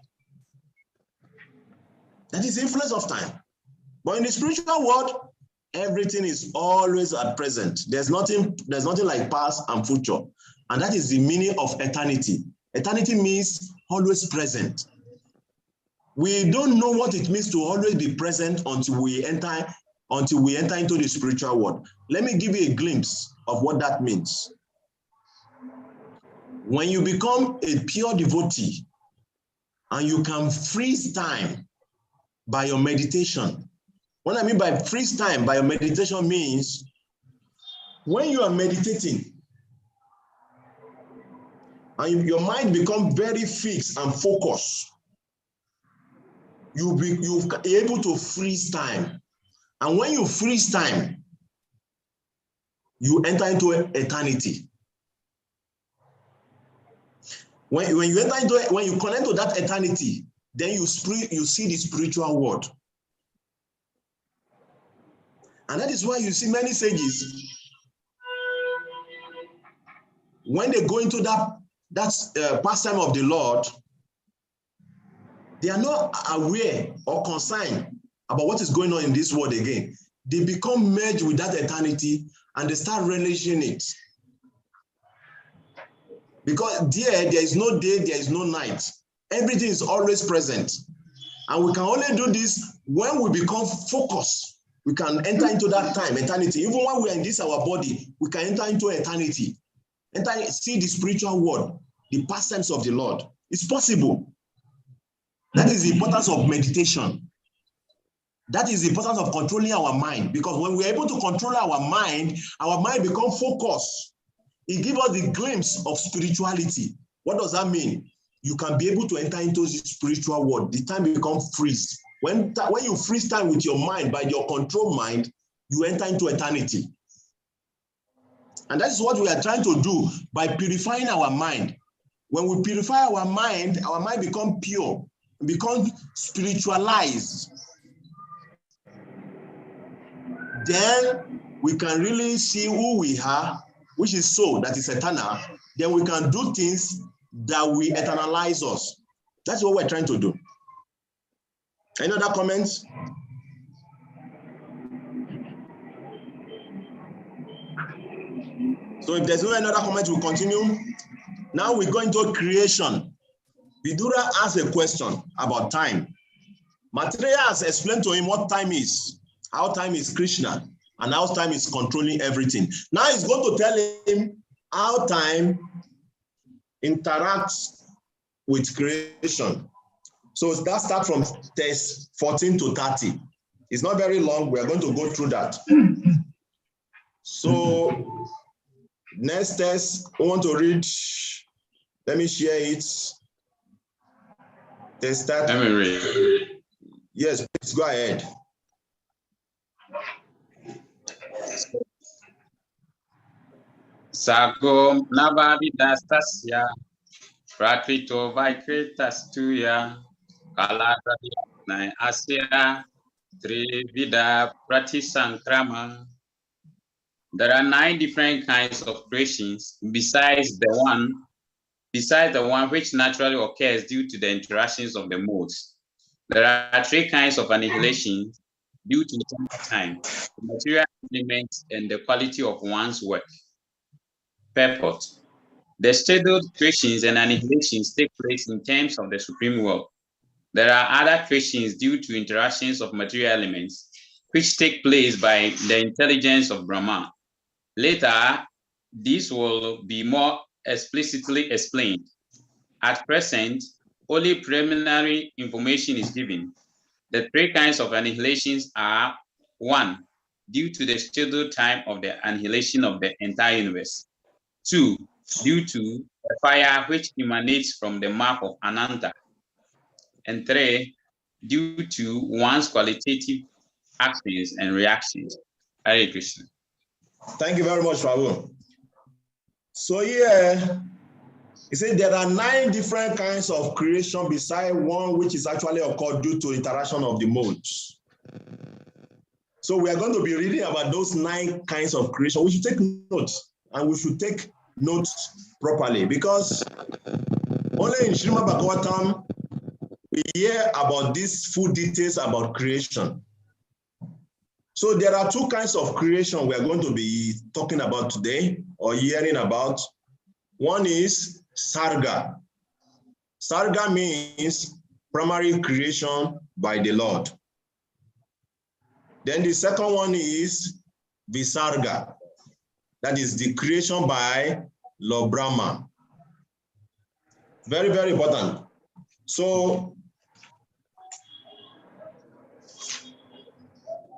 Speaker 2: That is the influence of time. But in the spiritual world, everything is always at present. There's nothing like past and future. And that is the meaning of eternity. Eternity means always present. We don't know what it means to always be present until we enter until we enter into the spiritual world. Let me give you a glimpse of what that means. When you become a pure devotee and you can freeze time by your meditation. What I mean by freeze time by your meditation means when you are meditating and your mind becomes very fixed and focused, you're able to freeze time. And when you freeze time, you enter into eternity. When you enter into when you connect to that eternity, then you see the spiritual world. And that is why you see many sages, when they go into that pastime of the Lord, they are not aware or concerned about what is going on in this world again. They become merged with that eternity and they start relishing it. Because there is no day, there is no night. Everything is always present. And we can only do this when we become focused. We can enter into that time, eternity. Even when we are in this, our body, we can enter into eternity. See the spiritual world, the pastimes of the Lord. It's possible. That is the importance of meditation. That is the importance of controlling our mind. Because when we're able to control our mind becomes focused. It gives us the glimpse of spirituality. What does that mean? You can be able to enter into the spiritual world. The time becomes freeze. When you freeze time with your mind, by your control mind, you enter into eternity. And that is what we are trying to do by purifying our mind. When we purify our mind becomes pure, becomes spiritualized. Then we can really see who we are, which is soul, that is eternal. Then we can do things that will eternalize us. That's what we're trying to do. Any other comments? So if there's no another comment, we'll continue. Now we go into creation. Vidura asked a question about time. Maitreya has explained to him what time is, how time is Krishna, and how time is controlling everything. Now he's going to tell him how time interacts with creation. So that starts from test 14 to 30. It's not very long. We are going to go through that. So next test, I want to read. Let me share it. Test that. Let me read. Yes, please go ahead.
Speaker 8: Sagom Nabadi Dastasya Prakrito Vaikretas Tuya Kaladradi Asya Trivida Pratisankrama. There are 9 different kinds of creations besides the one which naturally occurs due to the interactions of the modes. There are 3 kinds of annihilation due to time, the material elements, and the quality of one's work. Purport. The scheduled creations and annihilations take place in terms of the supreme world. There are other creations due to interactions of material elements, which take place by the intelligence of Brahma. Later, this will be more explicitly explained. At present, only preliminary information is given. The 3 kinds of annihilations are: 1, due to the scheduled time of the annihilation of the entire universe; 2, due to the fire which emanates from the mouth of Ananta; and 3, due to one's qualitative actions and reactions. Hare Krishna.
Speaker 2: Thank you very much, Prabhu. So here, he said there are 9 different kinds of creation beside one which is actually occurred due to interaction of the modes. So we are going to be reading about those 9 kinds of creation. We should take notes, and we should take notes properly, because only in Srimad Bhagavatam we hear about these full details about creation. So there are 2 kinds of creation we are going to be talking about today, or hearing about. One is Sarga. Sarga means primary creation by the Lord. Then the second one is Visarga. That is the creation by Lord Brahma. Very, very important. So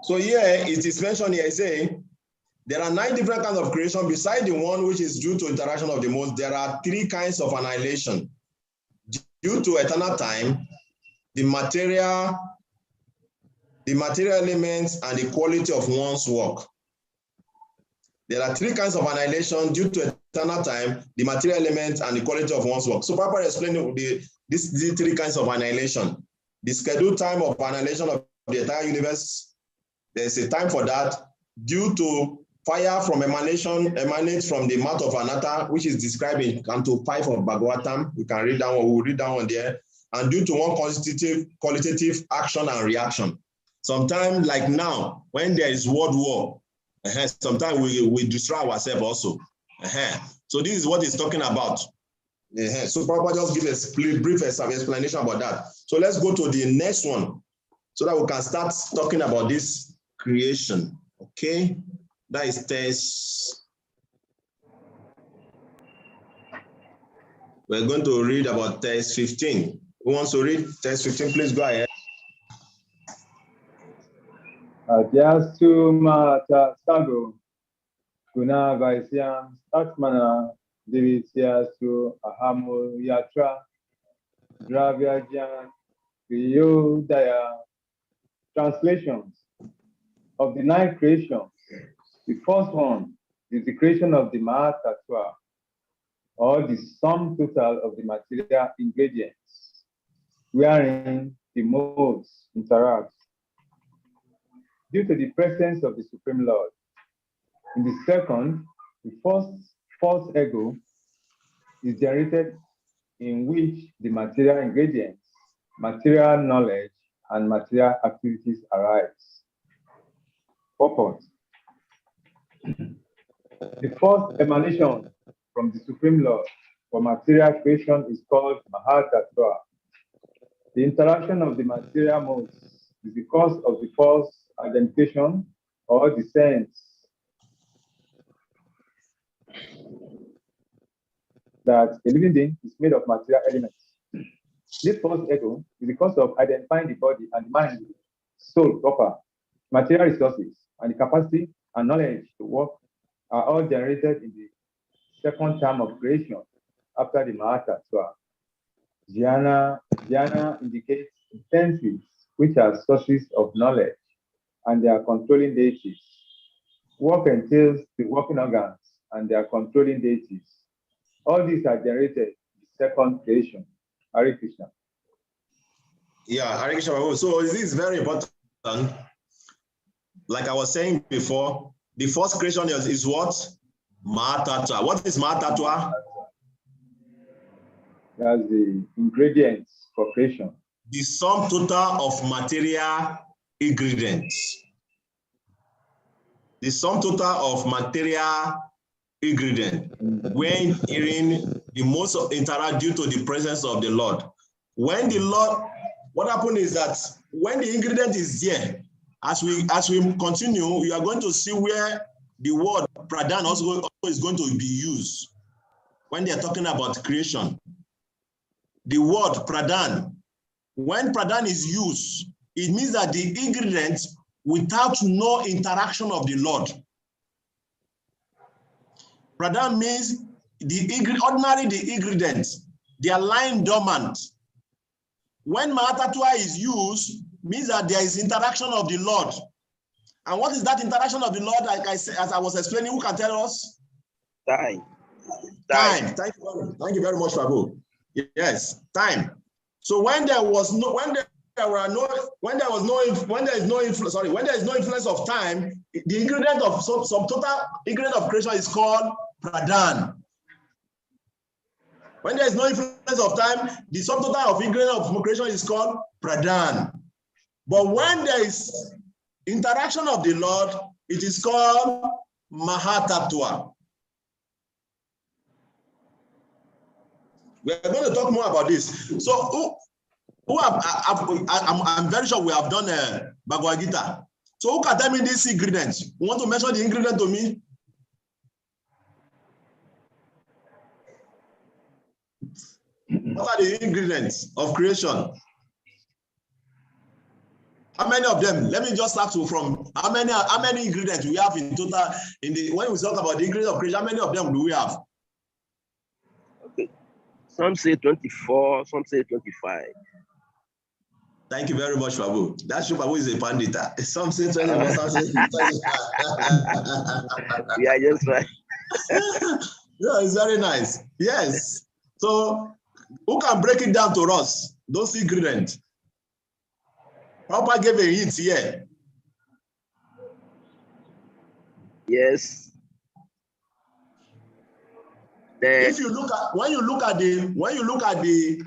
Speaker 2: here it is mentioned here, saying there are 9 different kinds of creation. Beside the one which is due to interaction of the modes, there are 3 kinds of annihilation. Due to eternal time, the material elements, and the quality of one's work. There are 3 kinds of annihilation due to eternal time, the material elements, and the quality of one's work. So Papa explained these 3 kinds of annihilation. The scheduled time of annihilation of the entire universe, there's a time for that, due to fire from emanation emanates from the mouth of Anatta, which is described in Canto 5 of Bhagavatam. We can read that one, we'll read that one there. And due to one qualitative action and reaction. Sometimes, like now, when there is world war, sometimes we destroy ourselves also. So this is what he's talking about. So Papa just give a brief explanation about that. So let's go to the next one so that we can start talking about this creation. Okay, that is text. We're going to read about text 15. Who wants to read text 15? Please go ahead.
Speaker 4: Adyastu mata sago guna vaisyam atmana divisyasu ahamu yatra dravyajan kriyodaya. Translations of the 9 creations. The first one is the creation of the Mahatattva, or the sum total of the material ingredients, wherein the modes interact. Due to the presence of the Supreme Lord. In the second, the first false ego is generated, in which the material ingredients, material knowledge, and material activities arise. Purpose. The first emanation from the Supreme Lord for material creation is called Mahatattva. The interaction of the material modes is the cause of the false identification or the sense that a living being is made of material elements. This false ego is the cause of identifying the body and the mind, soul proper, material resources, and the capacity and knowledge to work are all generated in the second term of creation after the Mahatattva. Jnana indicates intensities which are sources of knowledge and they are controlling deities. Work entails the working organs and they are controlling deities. All these are generated in the second creation. Hare Krishna.
Speaker 2: Yeah, Hare Krishna. So this is very important. Like I was saying before, the first creation is what? Mahatattva. What is Mahatattva?
Speaker 4: That's the ingredients for creation.
Speaker 2: The sum total of material ingredients. The sum total of material ingredient when hearing the most interact due to the presence of the Lord. When the Lord, what happened is that when the ingredient is there, as we continue, you are going to see where the word Pradhan also is going to be used when they are talking about creation. The word Pradhan, when Pradhan is used, it means that the ingredient without no interaction of the Lord. Pradhan means ordinarily the ingredients, they are lying dormant. When Mahatattva is used, means that there is interaction of the Lord. And what is that interaction of the Lord? Like I said, as I was explaining, who can tell us?
Speaker 6: Time.
Speaker 2: Thank you very much, Prabhu. Yes, time. So when there is no influence of time, the ingredient of some total ingredient of creation is called Pradhan. When there is no influence of time, the sum total of ingredient of creation is called Pradhan. But when there is interaction of the Lord, it is called Mahatattva. We're going to talk more about this. So I'm very sure we have done Bhagavad Gita. So who can tell me this ingredient? You want to mention the ingredient to me? What are the ingredients of creation? How many of them? Let me just start from how many ingredients we have in total in the when we talk about the ingredients of creation, how many of them do we have?
Speaker 6: Okay. Some say 24, some say 25.
Speaker 2: Thank you very much, Babu. That shows Babu is a pandit. Some say 24, some say 25.
Speaker 6: We are just right.
Speaker 2: Yeah, it's very nice. Yes. So who can break it down to us? Those ingredients. Papa gave a hint here.
Speaker 6: Yes.
Speaker 2: If you look at when you look at the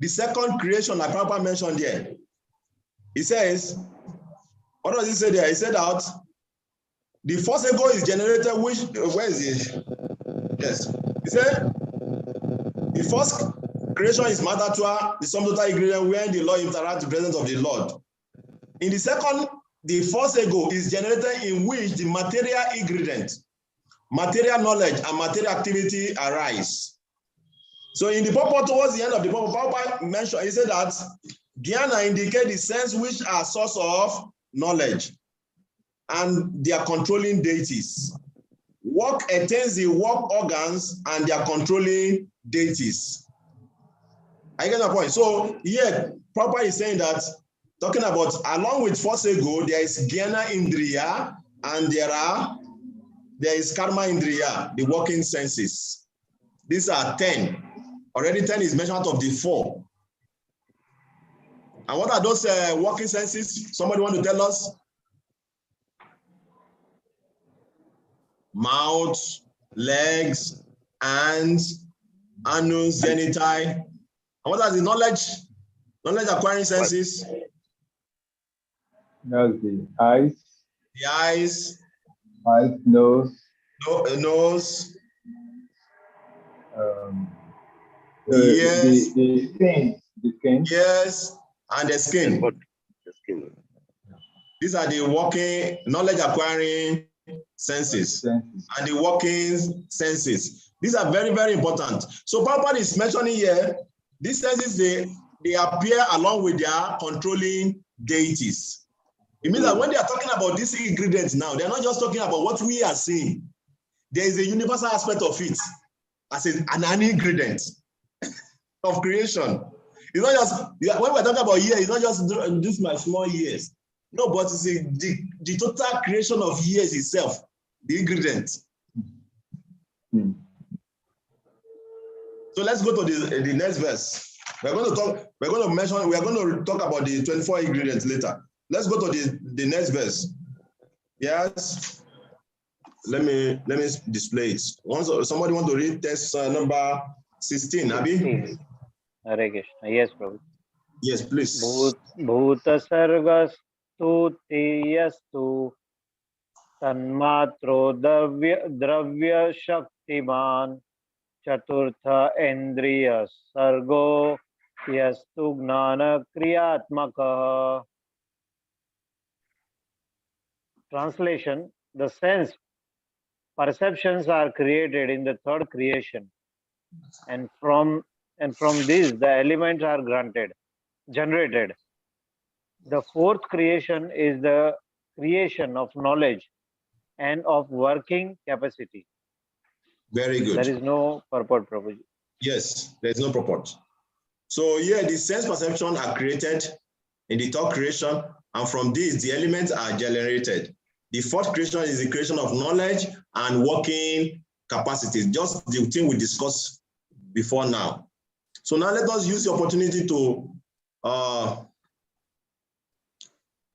Speaker 2: second creation that Papa mentioned here, he says, what does he say there? He said that the first ego is generated, which where is it? Yes. He said the first creation is Matatua, the sum total ingredient where the Lord interacts with the presence of the Lord. In the second, the first ego is generated in which the material ingredient, material knowledge, and material activity arise. So in the purport, towards the end of the purport, Papa mentioned, he said that Jnana indicate the sense which are source of knowledge and their controlling deities. Work attains the work organs and their controlling deities. I get the point. So here, Papa is saying that, talking about along with first ego, there is Jnana Indriya and there is Karma Indriya, the working senses. These are 10. Already 10 is mentioned out of the 4. And what are those working senses? Somebody want to tell us? Mouth, legs, hands, anus, genitalia. And what are the knowledge acquiring senses?
Speaker 4: That's the eyes.
Speaker 2: The eyes.
Speaker 4: Eyes, nose.
Speaker 2: Nose.
Speaker 4: The skin. The skin.
Speaker 2: Yes, and the skin.
Speaker 6: The skin.
Speaker 2: These are the working, knowledge acquiring senses and the working senses. These are very, very important. So Papa is mentioning here, these senses, they appear along with their controlling deities. It means that when they are talking about these ingredients now, they're not just talking about what we are seeing. There is a universal aspect of it as an ingredient of creation. It's not just, when we're talking about years, it's not just this my small years. No, but it's the total creation of years itself, the ingredient. So let's go to the next verse. We're going to talk about the 24 ingredients later. Let's go to the next verse. Yes. Let me display it. Somebody want to read text number 16, Abhi?
Speaker 3: Hare Krishna. Yes, Prabhu.
Speaker 2: Yes, please.
Speaker 3: Bhuta sargastu tiyastu tanmatro dravya shaktiman chaturtha endriya sargo yastu gnana kriyatmaka. Translation: the sense perceptions are created in the third creation, and from this the elements are generated. The fourth creation is the creation of knowledge and of working capacity.
Speaker 2: Very good.
Speaker 3: There is no purport, Prabhuji.
Speaker 2: Yes, there is no purport. So here, the sense perception are created in the third creation, and from this, the elements are generated. The fourth creation is the creation of knowledge and working capacities, just the thing we discussed before now. So now let us use the opportunity to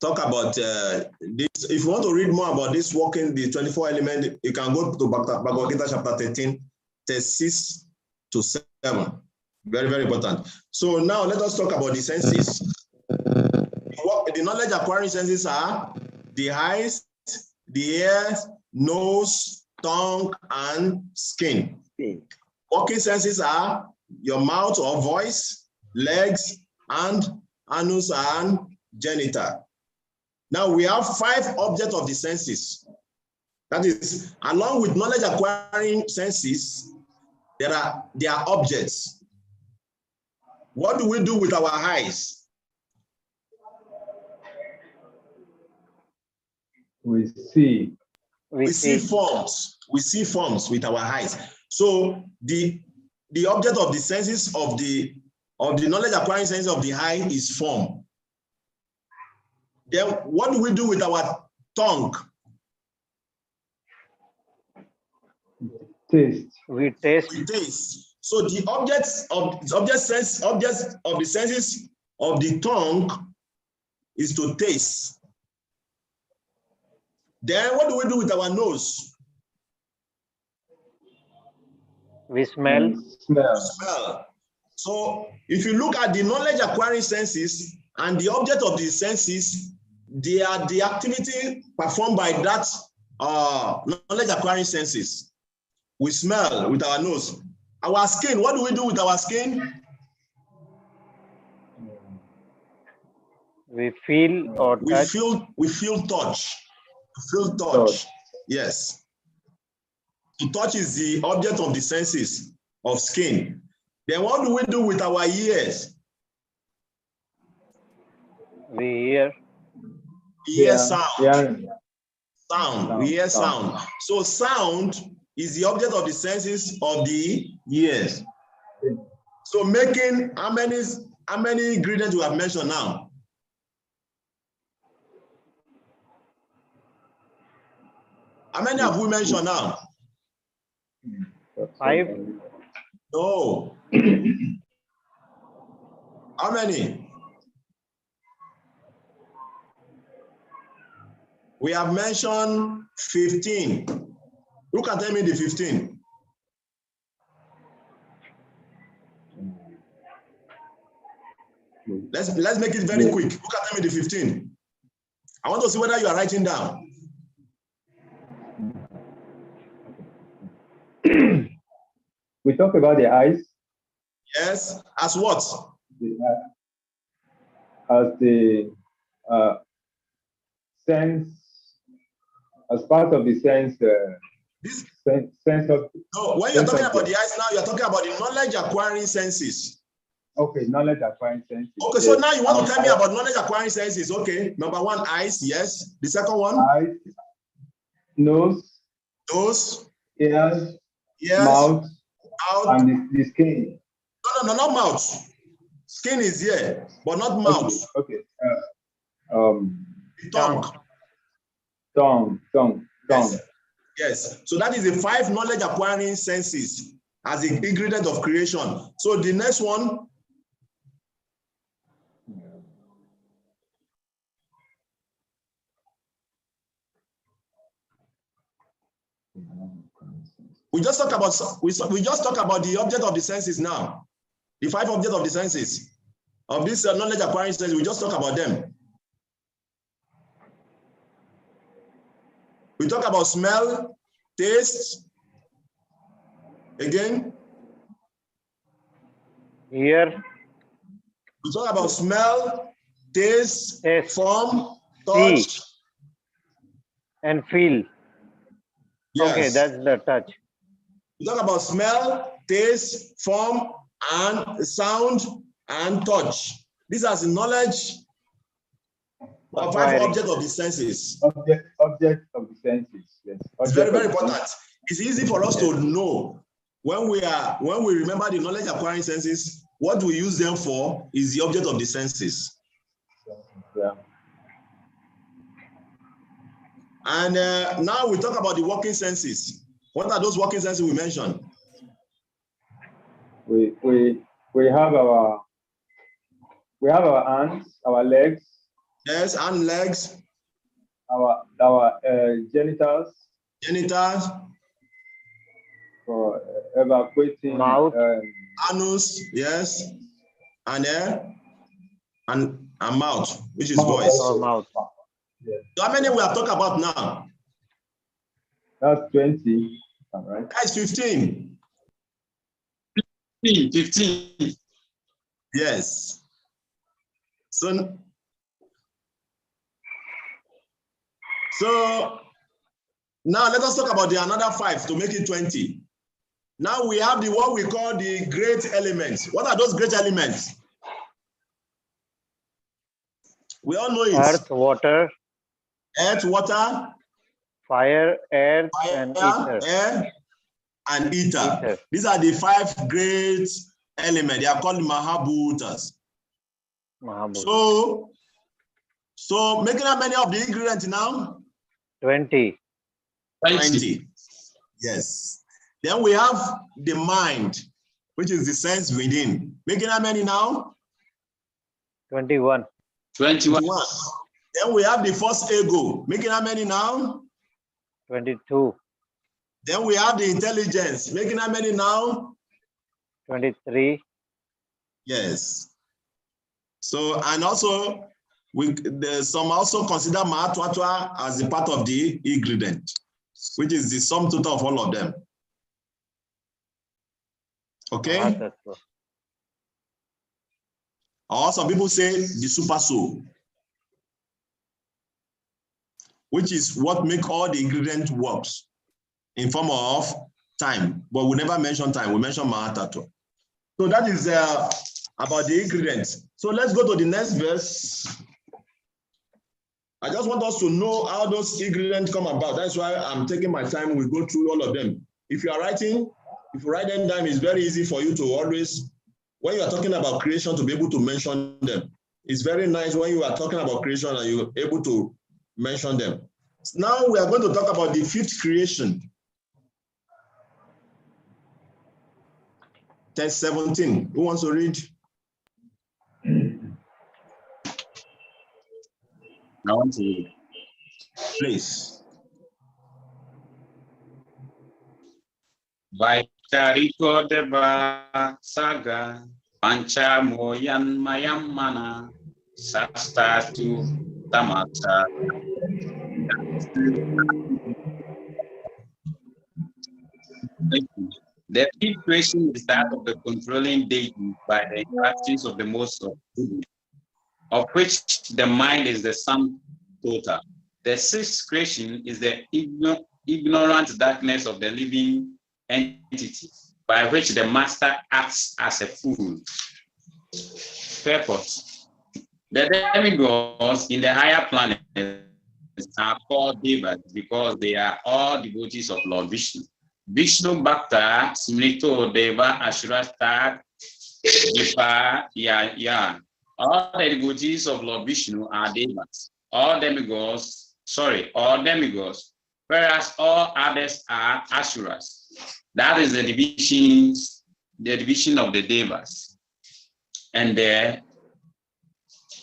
Speaker 2: talk about this. If you want to read more about this working, the 24 element, you can go to Bhagavad Gita chapter 13, text 6 to 7. Very, very important. So now let us talk about the senses. The knowledge acquiring senses are the eyes, the ears, nose, tongue, and skin. Working senses are your mouth or voice, legs, and anus and genital. Now we have 5 objects of the senses. That is, along with knowledge acquiring senses, there are objects. What do we do with our eyes?
Speaker 4: We see.
Speaker 2: We see forms. We see forms with our eyes. So the object of the senses of the knowledge acquiring sense of the eye is form. Then what do we do with our tongue?
Speaker 4: Taste.
Speaker 3: We taste.
Speaker 2: We taste. So the objects of the senses of the tongue is to taste. Then what do we do with our nose?
Speaker 3: We smell.
Speaker 2: Smell. So if you look at the knowledge acquiring senses and the object of the senses, they are the activity performed by that knowledge acquiring senses. We smell with our nose. Our skin, what do we do with our skin?
Speaker 3: We feel or touch.
Speaker 2: We feel touch. Feel touch. Yes. To touch is the object of the senses of skin. Then what do we do with our ears?
Speaker 3: We hear.
Speaker 2: We hear sound.
Speaker 4: Yeah.
Speaker 2: Sound. We hear sound. So sound is the object of the senses of the ears. So making how many ingredients you have mentioned now? How many have we mentioned now?
Speaker 3: 5.
Speaker 2: No. How many? We have mentioned 15. Who can tell me the 15? Let's make it very quick. Who can tell me the 15? I want to see whether you are writing down.
Speaker 4: We talk about the eyes.
Speaker 2: Yes, as what?
Speaker 4: As the sense, as part of the sense. Sense of.
Speaker 2: No, when you're talking about the eyes now, you're talking about the knowledge acquiring senses.
Speaker 4: Okay, knowledge acquiring senses.
Speaker 2: Okay, so now you want to tell me about knowledge acquiring senses. Okay, number 1, eyes. Yes. The second one?
Speaker 4: Eyes, nose, ears, mouth, and the skin.
Speaker 2: No, not mouth. Skin is here, but not mouth.
Speaker 4: Okay.
Speaker 2: Tongue.
Speaker 4: Tongue.
Speaker 2: Yes. So that is the 5 knowledge acquiring senses as the ingredient of creation. So the next one. We just talk about the object of the senses now. The 5 objects of the senses of this knowledge acquiring senses. We just talk about them. We talk about smell, taste. Again.
Speaker 3: Hear.
Speaker 2: We talk about smell, taste, form, touch,
Speaker 3: see, and feel.
Speaker 2: Yes.
Speaker 3: Okay, that's the touch.
Speaker 2: We talk about smell, taste, form, and sound, and touch. These are the knowledge of 5 objects of the senses.
Speaker 4: Object of the senses. Yes.
Speaker 2: It's very, very important. It's easy for us to know when we remember the knowledge acquiring senses. What we use them for is the object of the senses.
Speaker 4: Yeah.
Speaker 2: And now we talk about the working senses. What are those working senses we mentioned?
Speaker 4: We have our hands, our legs.
Speaker 2: Yes, and legs.
Speaker 4: Our genitals.
Speaker 2: Genitals.
Speaker 4: For evacuating.
Speaker 3: Mouth.
Speaker 2: Anus, yes. And mouth, which is voice.
Speaker 3: Mouth.
Speaker 4: Yes.
Speaker 2: So how many we have talked about now?
Speaker 4: That's 20. All right.
Speaker 2: That's 15.
Speaker 8: 15.
Speaker 2: Yes. So So now let us talk about the another 5 to make it 20. Now we have the what we call the great elements. What are those great elements? We all know it.
Speaker 3: Earth, water.
Speaker 2: Earth, water.
Speaker 3: Fire, air,
Speaker 2: Fire,
Speaker 3: and ether.
Speaker 2: Air, and ether. These are the 5 great elements. They are called Mahabhutas. So making how many of the ingredients now?
Speaker 3: 20.
Speaker 2: 20. Yes. Then we have the mind, which is the sense within. Making how many now?
Speaker 3: 21.
Speaker 8: 21.
Speaker 2: Then we have the first ego. Making how many now?
Speaker 3: 22.
Speaker 2: Then we have the intelligence. Making how many now?
Speaker 3: 23.
Speaker 2: Yes. So, and also, some also consider Mahatwatwa as a part of the ingredient, which is the sum total of all of them. Okay? Or some people say the super soul, which is what make all the ingredient works in form of time, but we never mention time, we mention Mahatwatwa. So that is about the ingredients. So let's go to the next verse. I just want us to know how those ingredients come about. That's why I'm taking my time. We go through all of them. If you are writing, if you write them down, it's very easy for you to always, when you are talking about creation, to be able to mention them. It's very nice when you are talking about creation and you're able to mention them. Now we are going to talk about the 5th creation. Text 17. Who wants to read?
Speaker 8: I want to read.
Speaker 2: Please.
Speaker 8: Vaikariko deva saga pancha moyan mayam mana sastatu tamata. The 5th creation is that of the controlling deity by the interactions of the most of goodness, of which the mind is the sum total. The 6th creation is the ignorant darkness of the living entity, by which the master acts as a fool. Purpose. The demigods in the higher planets are called devas because they are all devotees of Lord Vishnu. Vishnu Bhakta Smrito Deva Ashrastat Vipa Ya. All the devotees of Lord Vishnu are devas. All demigods, whereas all others are asuras. That is the division of the devas and the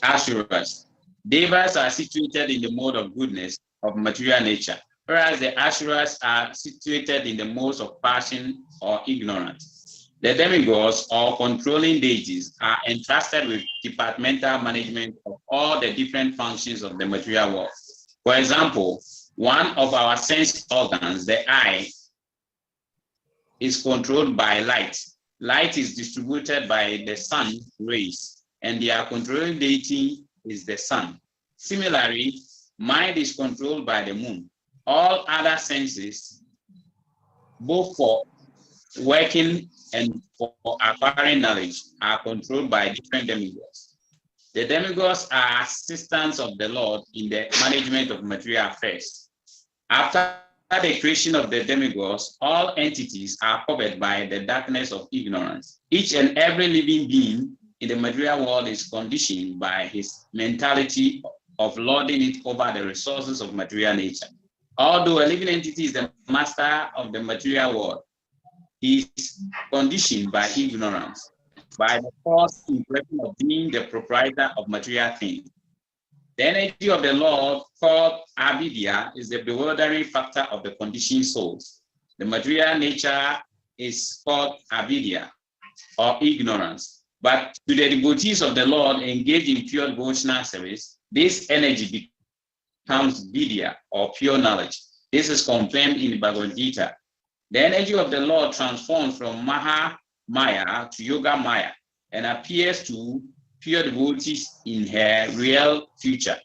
Speaker 8: asuras. Devas are situated in the mode of goodness of material nature, whereas the asuras are situated in the modes of passion or ignorance. The demigods or controlling deities are entrusted with departmental management of all the different functions of the material world. For example, one of our sense organs, the eye, is controlled by light. Light is distributed by the sun rays, and their controlling deity is the sun. Similarly, mind is controlled by the moon. All other senses, both for working and for acquiring knowledge, are controlled by different demigods. The demigods are assistants of the Lord in the management of material affairs. After the creation of the demigods, all entities are covered by the darkness of ignorance. Each and every living being in the material world is conditioned by his mentality of lording it over the resources of material nature. Although a living entity is the master of the material world, he is conditioned by ignorance, by the false impression of being the proprietor of material things. The energy of the Lord, called avidya, is the bewildering factor of the conditioned souls. The material nature is called avidya, or ignorance. But to the devotees of the Lord engaged in pure devotional service, this energy becomes vidya, or pure knowledge. This is confirmed in the Bhagavad Gita. The energy of the Lord transforms from Maha Maya to Yoga Maya and appears to pure devotees in her real future.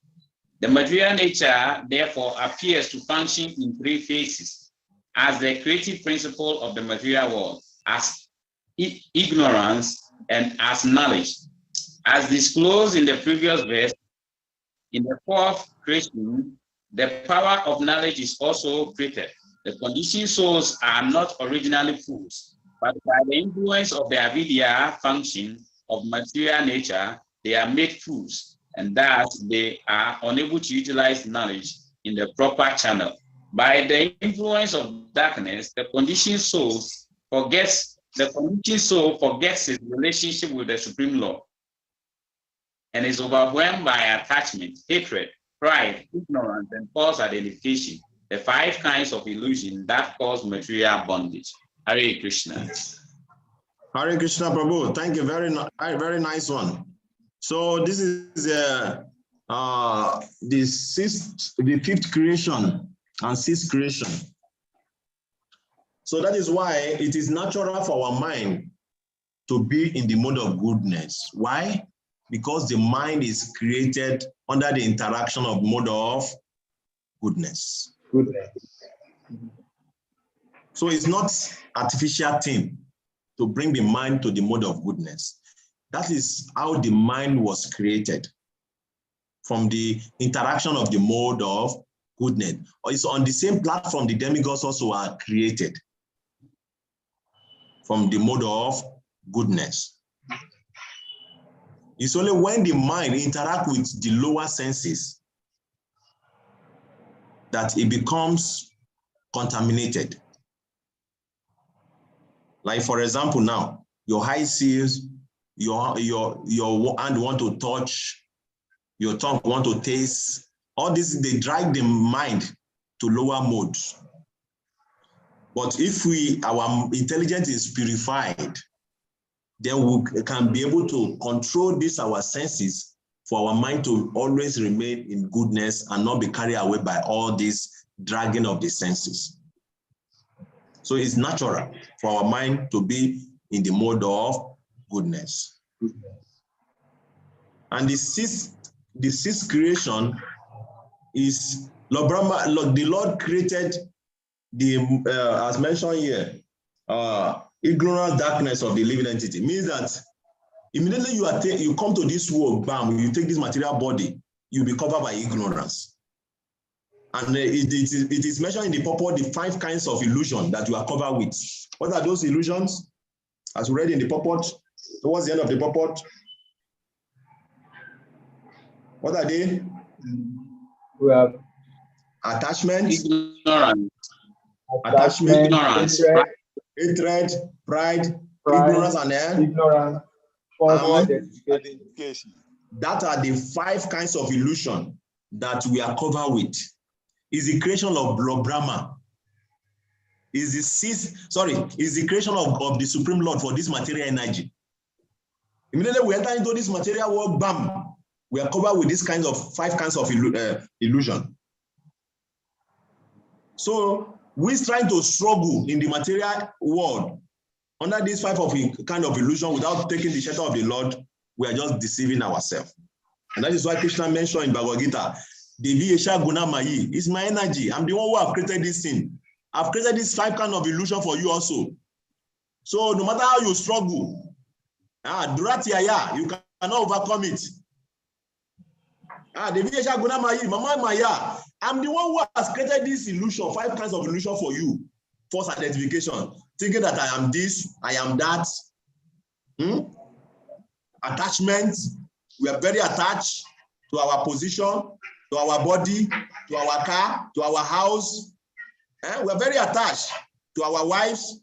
Speaker 8: The material nature, therefore, appears to function in three phases: as the creative principle of the material world, as ignorance, and as knowledge. As disclosed in the previous verse, in the fourth creation, the power of knowledge is also created. The conditioned souls are not originally fools, but by the influence of the avidya function of material nature, they are made fools, and thus they are unable to utilize knowledge in the proper channel. By the influence of darkness, the conditioned soul forgets its relationship with the Supreme Lord and is overwhelmed by attachment, hatred, pride, ignorance, and false identification, the five kinds of illusion that cause material bondage. Hare Krishna.
Speaker 2: Hare Krishna, Prabhu. Thank you. Very nice one. So this is the fifth creation and sixth creation. So that is why it is natural for our mind to be in the mode of goodness. Why? Because the mind is created under the interaction of mode of goodness. So it's not artificial thing to bring the mind to the mode of goodness. That is how the mind was created, from the interaction of the mode of goodness. Or it's on the same platform the demigods also are created, from the mode of goodness. It's only when the mind interacts with the lower senses that it becomes contaminated. Like, for example, now your eye sees, your hand want to touch, your tongue want to taste. All this, they drag the mind to lower modes. But if our intelligence is purified, then we can be able to control our senses for our mind to always remain in goodness and not be carried away by all this dragging of the senses. So it's natural for our mind to be in the mode of goodness. And the sixth creation is Lord Brahma. The Lord created as mentioned here, ignorance, darkness of the living entity. Means that immediately you come to this world, bam, you take this material body, you'll be covered by ignorance. And it is mentioned in the purport, the 5 kinds of illusion that you are covered with. What are those illusions? As we read in the purport, towards the end of the purport, what are they?
Speaker 4: We have
Speaker 2: attachment,
Speaker 8: ignorance,
Speaker 2: ignorance, hatred, pride, ignorance, and
Speaker 4: ignorance, false identification.
Speaker 2: That are the 5 kinds of illusion that we are covered with. Is the creation of Lord Brahma. Is the creation of the Supreme Lord for this material energy. Immediately we enter into this material world, bam, we are covered with this kind of 5 kinds of illusion. So we're trying to struggle in the material world under these 5 kind of illusion without taking the shelter of the Lord. We are just deceiving ourselves. And that is why Krishna mentioned in Bhagavad Gita, Devi Esha Guna Mayi, it's my energy. I'm the one who have created this thing. I've created this 5 kind of illusion for you also. So no matter how you struggle, Duratiyaya, you cannot overcome it. Devi Esha Guna Mayi, Mama Maya, I'm the one who has created this illusion, 5 kinds of illusion for you. False identification, thinking that I am this, I am that. Attachment, we are very attached to our position, to our body, to our car, to our house. We are very attached to our wives.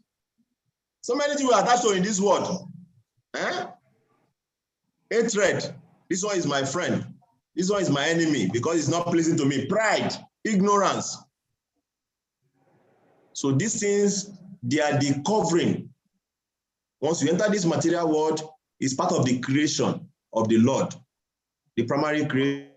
Speaker 2: So many things we are attached to in this world. Hatred, this one is my friend. This one is my enemy because it's not pleasing to me. Pride, ignorance. So these things, they are the covering. Once you enter this material world, it's part of the creation of the Lord, the primary creation.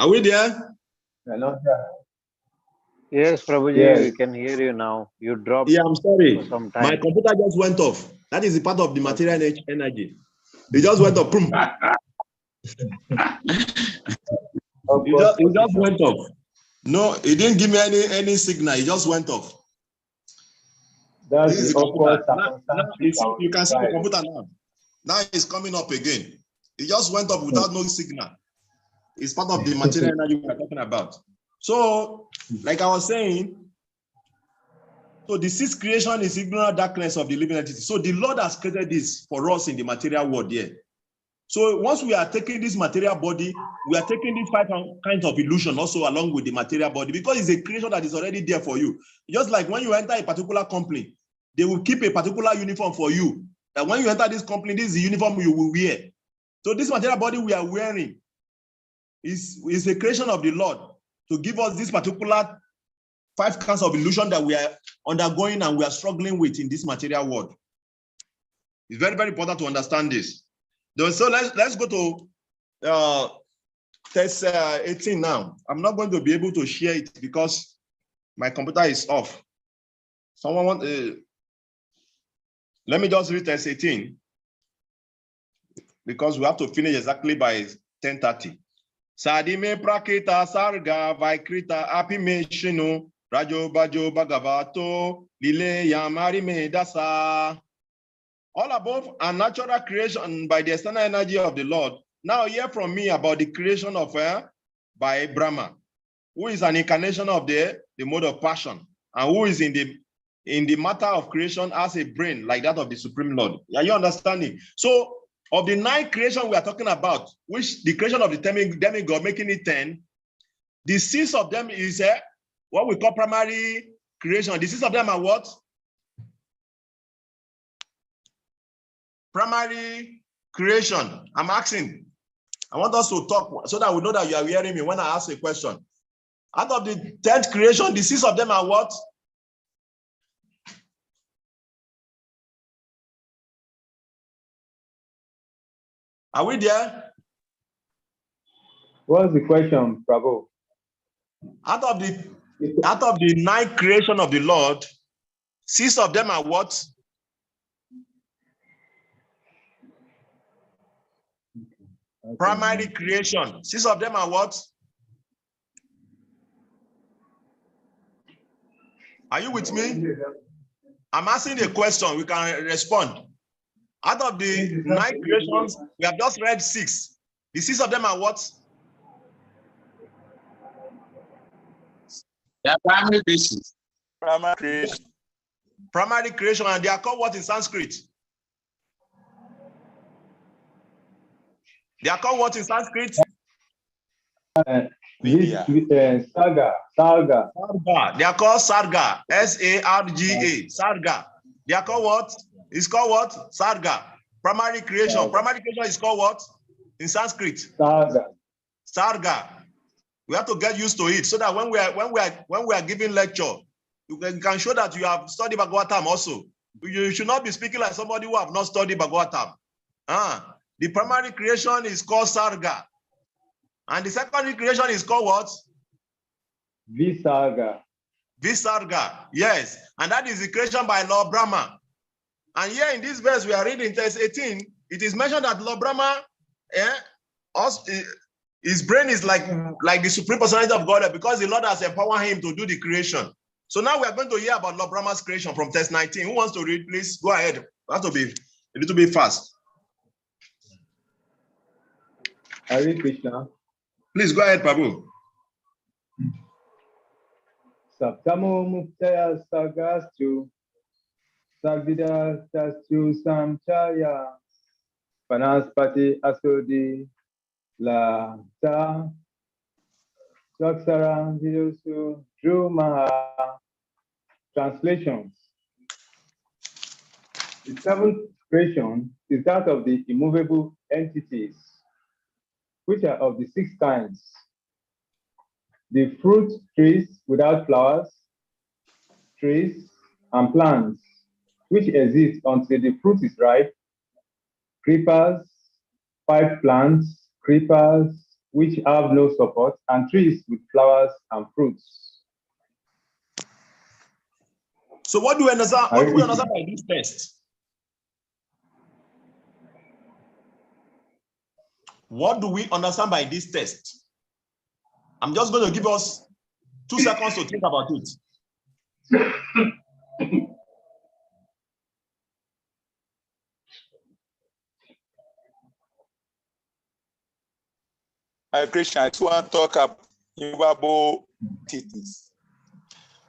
Speaker 2: Are we there?
Speaker 3: Yes, Prabhuji,
Speaker 4: Yes.
Speaker 3: we can hear you now. You dropped
Speaker 2: Yeah, I'm sorry.
Speaker 3: for some
Speaker 2: My
Speaker 3: time.
Speaker 2: computer just went off. That is the part of the material energy. It just went off. Boom. It just went off. No, it didn't give me any signal. It just went off.
Speaker 4: That's
Speaker 2: This is
Speaker 4: the
Speaker 2: the
Speaker 4: awkward
Speaker 2: computer. Now, you can see the
Speaker 4: circumstances.
Speaker 2: computer now. Now it's coming up again. It just went up without no signal. It's part of the material energy we are talking about. So, like I was saying, so the sixth creation is ignorant darkness of the living entity. So the Lord has created this for us in the material world here. So once we are taking this material body, we are taking these 5 kinds of illusion also along with the material body, because it's a creation that is already there for you. Just like when you enter a particular company, they will keep a particular uniform for you. That when you enter this company, this is the uniform you will wear. So this material body we are wearing is a creation of the Lord to give us this particular 5 kinds of illusion that we are undergoing and we are struggling with in this material world. It's very, very important to understand this. So let's go to test 18 now. I'm not going to be able to share it because my computer is off. Someone want let me just read test 18 because we have to finish exactly by 10:30. Sadime prakita sarga vaikrita apimeshinu rajo bajo bhagavato lile yamari me dasa. All above are natural creation by the external energy of the Lord. Now hear from me about the creation of by Brahma, who is an incarnation of the mode of passion, and who is in the matter of creation as a brain like that of the Supreme Lord. Are you understanding? So of the 9 creation we are talking about, which the creation of the demigod, making it 10, the 6 of them is what we call primary creation. The 6 of them are what? Primary creation. I'm asking. I want us to talk so that we know that you are hearing me when I ask a question. Out of the 10th creation, the 6 of them are what? Are we there?
Speaker 4: What's the question, Prabhu?
Speaker 2: Out of the 9 creation of the Lord, 6 of them are what? Okay. Primary creation. 6 of them are what? Are you with me? I'm asking a question. We can respond. Out of the 9 creations, we have just read 6. The 6 of them are what?
Speaker 8: They are primary basis.
Speaker 5: Primary creation.
Speaker 2: Primary creation, and they are called what in Sanskrit? They are called what in Sanskrit?
Speaker 4: Sarga.
Speaker 2: Sarga. They are called Sarga. S-A-R-G-A. Sarga. They are called what? It's called what? Sarga. Primary creation. Primary creation is called what? In Sanskrit? Sarga. We have to get used to it so that when we are giving lecture, you can show that you have studied Bhagavatam also. You should not be speaking like somebody who have not studied Bhagavatam. The primary creation is called Sarga. And the secondary creation is called what?
Speaker 4: Visarga.
Speaker 2: Visarga, yes. And that is the creation by Lord Brahma. And here in this verse we are reading text 18, it is mentioned that Lord Brahma, his brain is like the supreme personality of God because the Lord has empowered him to do the creation. So now we are going to hear about Lord Brahma's creation from text 19. Who wants to read, please? Go ahead. You have to be a little bit fast.
Speaker 4: Hare Krishna.
Speaker 2: Please go ahead, Prabhu.
Speaker 4: Saptamo muktaya sagastu sagvida tastu samchaya panaspati asodi la ta saksara vidusu drumaha. Translations. The 7th creation is that of the immovable entities, which are of the 6 kinds. The fruit trees without flowers, trees, and plants, which exist until the fruit is ripe, creepers, pipe plants, creepers, which have no support, and trees with flowers and fruits.
Speaker 2: So what do we understand? What do we understand by this text? What do we understand by this text? I'm just going to give us 2 seconds to think about it.
Speaker 5: Krishna, I just want to talk about things.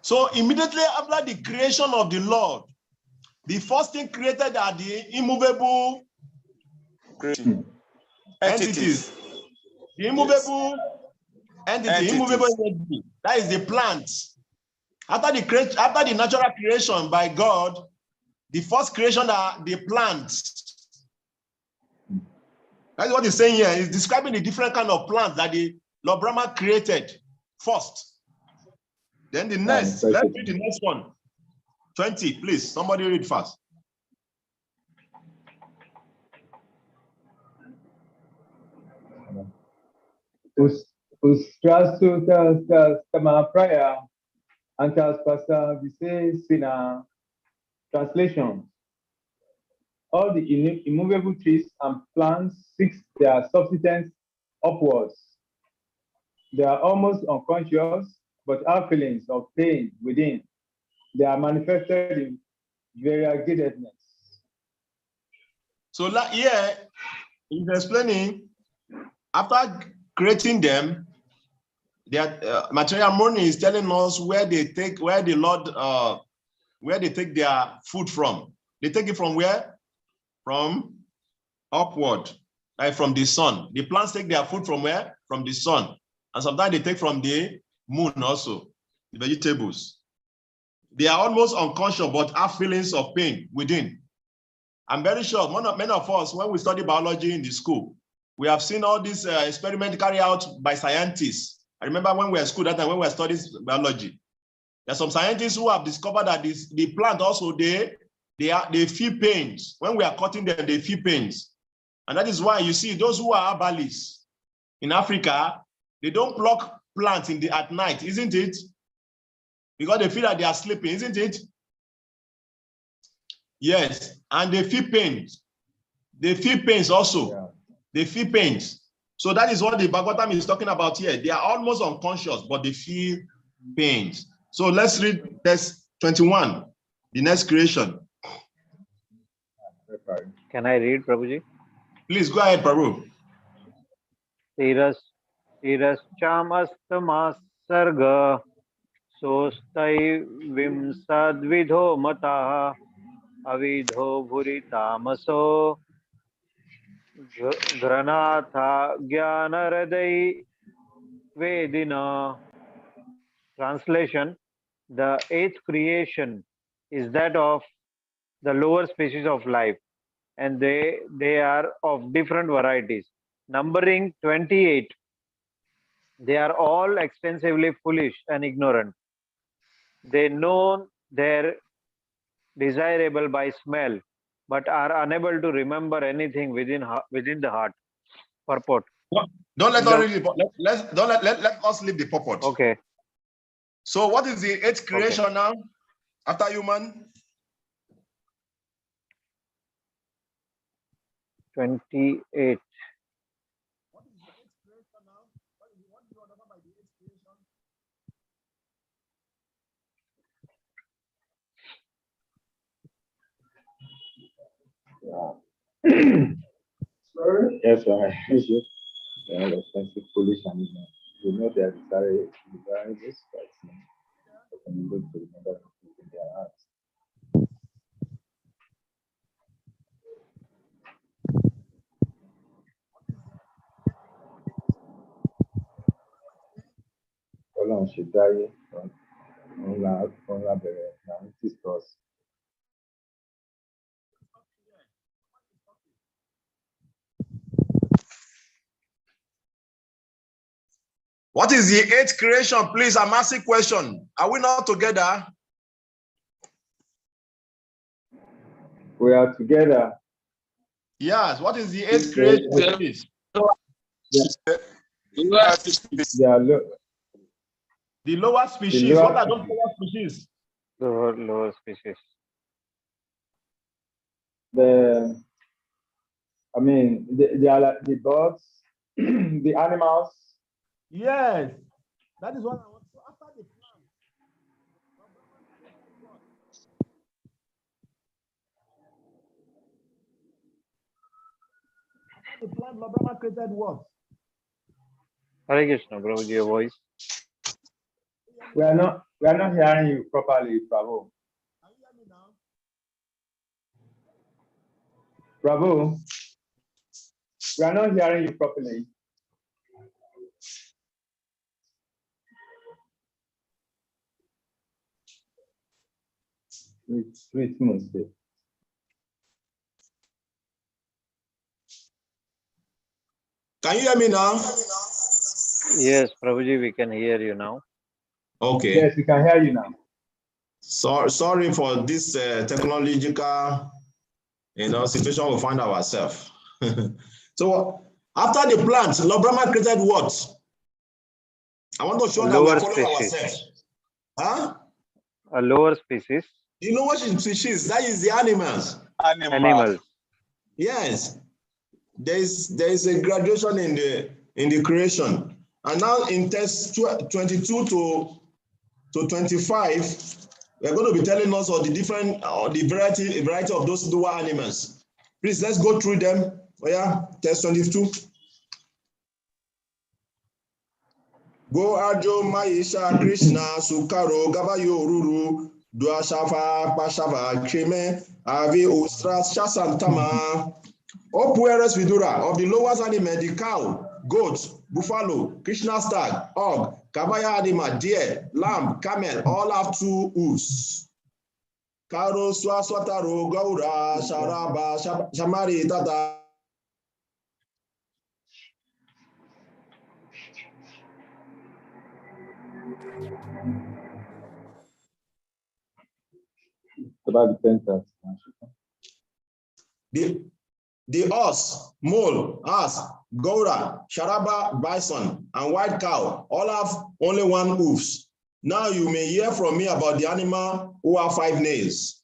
Speaker 2: So immediately after the creation of the Lord, the first thing created are the immovable entities. The immovable entity, immovable entity, that is the plant. After the natural creation by God, the first creation are the plants. That's what he's saying here. He's describing the different kind of plants that the Lord Brahma created first. Then the next, let's read the next one. 20, please. Somebody read fast.
Speaker 4: Translation. All the immovable trees and plants seek their subsistence upwards. They are almost unconscious, but have feelings of pain within. They are manifested in variegatedness.
Speaker 2: So here he's explaining, after creating them, material money is telling us where they take their food from. They take it from where? From upward, right? From the sun. The plants take their food from where? From the sun. And sometimes they take from the moon also, the vegetables. They are almost unconscious, but have feelings of pain within. I'm very sure many of us, when we study biology in the school, we have seen all these experiments carried out by scientists. I remember when we were at school that time, when we were studying biology, there are some scientists who have discovered that the plant also, they feel pains. When we are cutting them, they feel pains. And that is why you see those who are herbalists in Africa, they don't pluck plants at night, isn't it? Because they feel that they are sleeping, isn't it? Yes, and they feel pains. They feel pains also. Yeah. They feel pains. So that is what the Bhagavatam is talking about here. They are almost unconscious, but they feel pains. So let's read verse 21, the next creation.
Speaker 3: Can I read, Prabhuji?
Speaker 2: Please go ahead, Prabhu.
Speaker 3: Tiras chamas sarga sostai vimsadvidho mata avidho bhuri tamaso granatha gyanaradai vedina. Translation: the eighth creation is that of the lower species of life, and they are of different varieties, numbering 28. They are all extensively foolish and ignorant. They know their desirable by smell, but are unable to remember anything within the heart. Purport.
Speaker 2: Don't let us read it. Let us leave the purport.
Speaker 3: Okay.
Speaker 2: So what is the eighth creation now after human?
Speaker 3: 28.
Speaker 4: Sorry? Yes, sir. They are expensive, foolish, and you know they are desirable, but can look to remember in their hearts. Ọlọ́run ṣe dáyé, òun la bẹ̀rẹ̀ náà ń discuss.
Speaker 2: What is the eighth creation? Please, I'm asking question. Are we not together?
Speaker 4: We are together.
Speaker 2: Yes. What is the eighth creation? Please?
Speaker 4: Yeah.
Speaker 8: Lower species.
Speaker 4: They are
Speaker 9: The lower species.
Speaker 4: lower
Speaker 9: What are those lower species?
Speaker 3: Lower species.
Speaker 4: they are like the birds, the animals.
Speaker 9: Yes, that is what I want. So after the plant, Lord Brahma created what?
Speaker 3: Hare Krishna, Prabhuji, your voice.
Speaker 4: We are not hearing you properly, Prabhu.
Speaker 9: Can you hear me now?
Speaker 4: Prabhu, we are not hearing you properly. It's 3 months.
Speaker 2: Can you hear me now?
Speaker 3: Yes, Prabhuji, we can hear you now.
Speaker 2: Okay.
Speaker 4: Yes, we can hear you now.
Speaker 2: Sorry for this technological, situation we find ourselves. So after the plant, Lord Brahma created what? I want to show that we are following ourselves. Huh?
Speaker 3: A lower species.
Speaker 2: You know what species? That is the animals.
Speaker 3: Animals.
Speaker 2: Yes. There is a graduation in the creation. And now in text 22 to 25, we're going to be telling us all the different the variety of those lower animals. Please, let's go through them. Oh yeah, text 22. Go Arjo Maisha Krishna Sukaro Gabayo Ruru Duashafa Pashava Kreme Avi Ustras Shasantama. O pueres vidura of the lowest animal, the cow, goat, buffalo, Krishna stag, hog, kabaya animal, deer, lamb, camel, all have 2 hooves. Karo swataro gaura sharaba shamari tata. The ox, mole, ass, Gaura, Sharaba, bison, and white cow all have only 1 hoofs. Now you may hear from me about the animal who have 5 nails.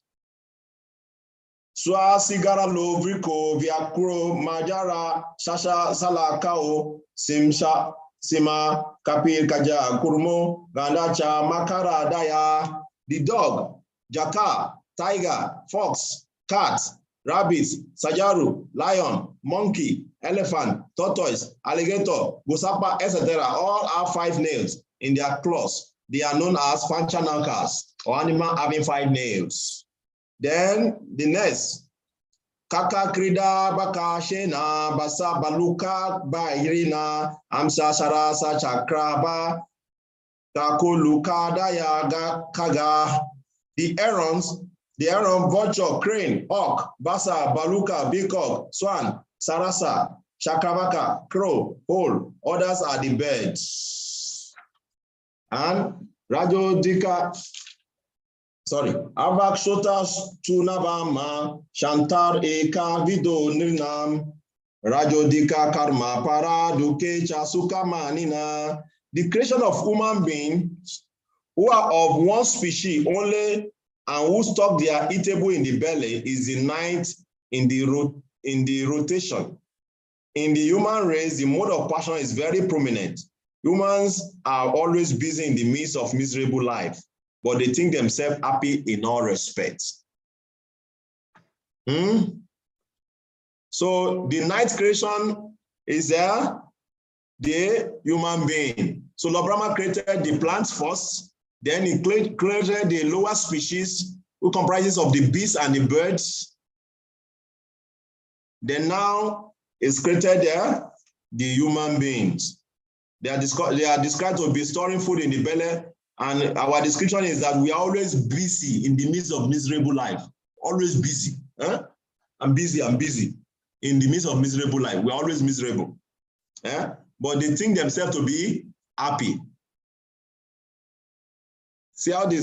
Speaker 2: Swa, Sigara, Lovriko, Viakuro, Majara, Shasha, Sala, Kao, Simsha, Sima, Kapir, Kaja, Kurmo, Gandacha, Makara, Daya. The dog, Jaka, tiger, fox, cat, rabbit, sajaru, lion, monkey, elephant, tortoise, alligator, gosapa, etc. all have 5 nails in their claws. They are known as panchanakas, or animal having 5 nails. Then the next, Kaka Krida Baka Shena Basa Baluka Bairina Amsa Sarasa Chakraba Kakuluka Dayaga Kaga. The heron, vulture, crane, hawk, basa, baluka, peacock, swan, sarasa, shakravaka, crow, owl. Others are the birds. And Rajodika, Avak Shotas Tunavama, Shantar Eka Vido Nirnam, Rajodika Karma Para Duke Chasuka Manina. The creation of human beings who are of 1 species only and who stock their eatable in the belly is the 9th in the rotation. In the human race, the mode of passion is very prominent. Humans are always busy in the midst of miserable life, but they think themselves happy in all respects. So the 9th creation is the human being. So Lord Brahma created the plants first. Then he created the lower species, who comprises of the beasts and the birds. Then now it's created the human beings. They are described to be storing food in the belly, and our description is that we are always busy in the midst of miserable life. Always busy. I'm busy in the midst of miserable life. We're always miserable. But they think themselves to be happy. See how the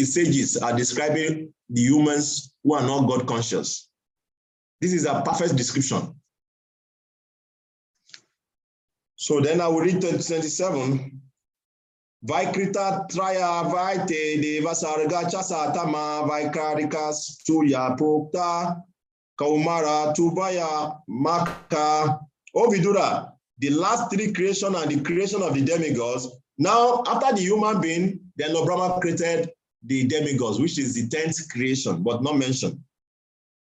Speaker 2: sages are describing the humans who are not God conscious. This is a perfect description. So then I will read 27. Vaikrita Traya Vaite Devasarga Chasatama Vaikarikas Tuya Pokta Kaumara Tubaya Maka Ovidura. The last three creation and the creation of the demigods. Now, after the human being, then Brahma created the demigods, which is the 10th creation, but not mentioned.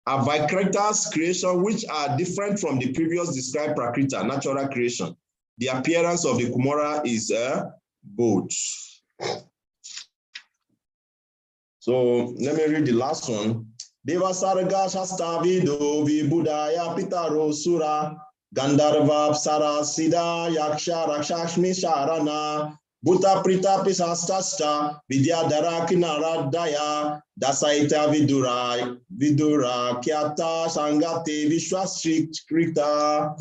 Speaker 2: A Vaikrita's creation, which are different from the previous described Prakrita, natural creation. The appearance of the Kumara is a boat. So let me read the last one. Devasarga Shastavido Vibudaya Pitaro Sura Gandharva Apsara Siddha Yaksha Rakshashmi Sharana Bhuta Prita Pisastasta Vidyadhara Kinaradaya Dasaita Vidura Kyata Sangate Vishwasri Krita.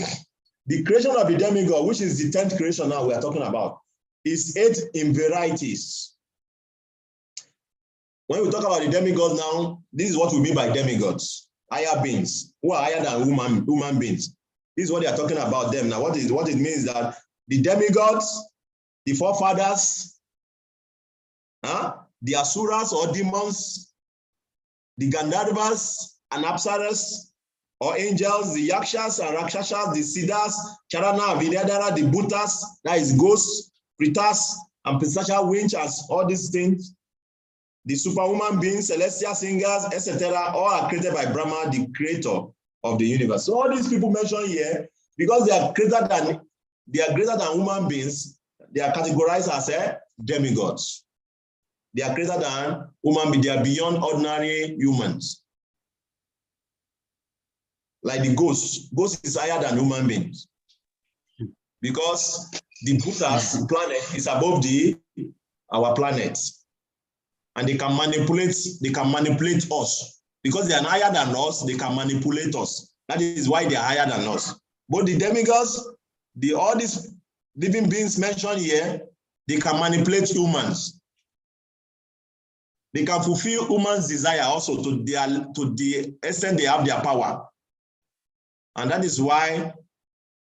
Speaker 2: The creation of the demigod, which is the 10th creation now we are talking about, is 8 in varieties. When we talk about the demigods now, this is what we mean by demigods, higher beings, who are higher than human beings. This is what they are talking about them. Now, what it means is that the demigods, the forefathers, the asuras or demons, the Gandharvas and Apsaras or angels, the yakshas and rakshasas, the siddhas, charana, vidyadhara, the bhutas, that is ghosts, pritas, and pisasha winches, all these things, the superhuman beings, celestial singers, etc., all are created by Brahma, the creator of the universe. So all these people mentioned here, because they are greater than human beings, they are categorized as demigods. They are greater than human beings, they are beyond ordinary humans. Like the ghost is higher than human beings. Because the Bhutas planet is above our planet. And they can manipulate us. Because they are higher than us, they can manipulate us. That is why they are higher than us. But the demigods, all these living beings mentioned here, they can manipulate humans. They can fulfill humans' desire also to the extent they have their power. And that is why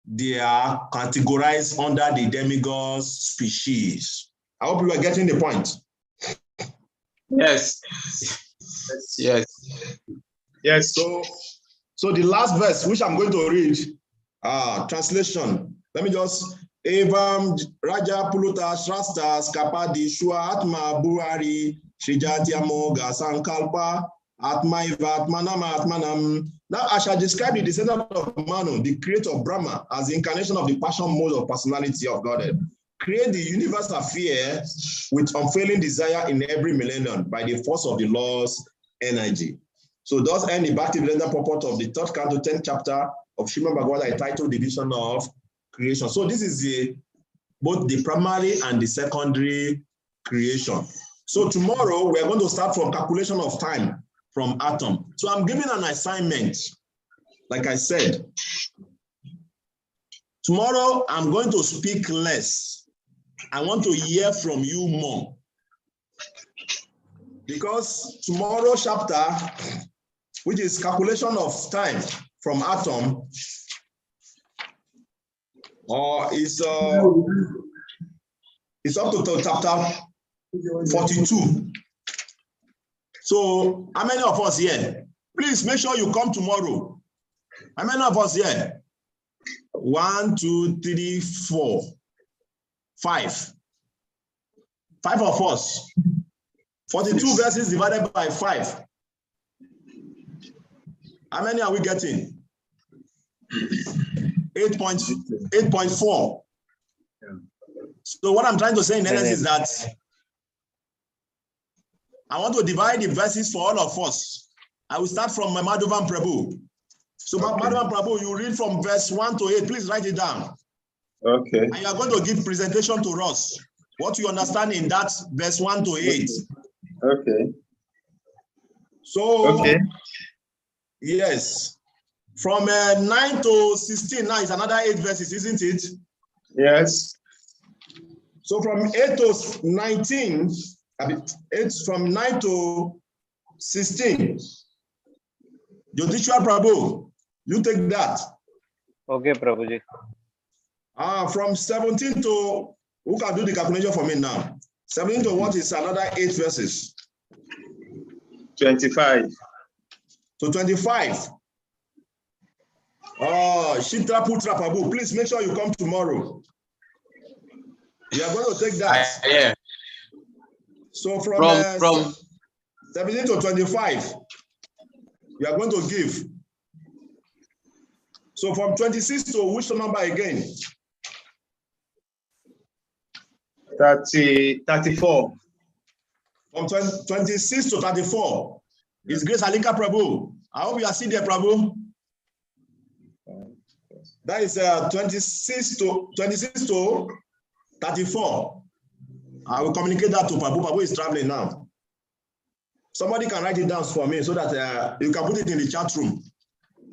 Speaker 2: they are categorized under the demigods species. I hope you are getting the point.
Speaker 8: Yes. Yes. Yes.
Speaker 2: So the last verse, which I'm going to read, translation. Let me just Evam Raja Puluta Shrastas Kapadi Shua Atma Burari Shrijatya Sankalpa Atma Iva Atmanama Atmanam. Now I shall describe the descendant of Manu, the creator of Brahma, as the incarnation of the passion mode of personality of Godhead. Create the universe affair with unfailing desire in every millennium by the force of the Lord's energy. So thus end the Bhakti Vedanta purport of the 3rd canto, 10th chapter of Srimad Bhagavatam entitled Division of Creation. So this is both the primary and the secondary creation. So tomorrow we are going to start from calculation of time from atom. So I'm giving an assignment, like I said. Tomorrow I'm going to speak less. I want to hear from you more. Because tomorrow's chapter, which is calculation of time from atom, is up to chapter 42. So how many of us here? Please make sure you come tomorrow. How many of us here? 1, 2, 3, 4, 5. 5 of us. 42 verses divided by 5. How many are we getting? 8.4. So what I'm trying to say in essence is that I want to divide the verses for all of us. I will start from Madhavan Prabhu. So Madhavan Prabhu, you read from verse 1 to 8. Please write it down.
Speaker 10: Okay.
Speaker 2: And you are going to give presentation to us. What you understand in that verse 1 to 8.
Speaker 10: Okay.
Speaker 2: So,
Speaker 10: okay.
Speaker 2: Yes. From 9 to 16 now is another 8 verses, isn't it?
Speaker 10: Yes.
Speaker 2: So from 8 to 19, from 9 to 16, Jyotishwar Prabhu, you take that.
Speaker 3: Okay, Prabhuji.
Speaker 2: From 17 to, who can do the calculation for me now? 17 to what is another 8 verses?
Speaker 10: 25.
Speaker 2: To 25. Oh, Shitra Putra Prabhu, please make sure you come tomorrow. We are going to take that.
Speaker 8: Yeah.
Speaker 2: So from 17 to 25, we are going to give. So from 26 to which number again?
Speaker 10: 34.
Speaker 2: From 26 to 34 is Grace Alika Prabhu. I hope you are still there, Prabhu. That is 26 to 34. I will communicate that to Prabhu. Prabhu is traveling now. Somebody can write it down for me so that you can put it in the chat room.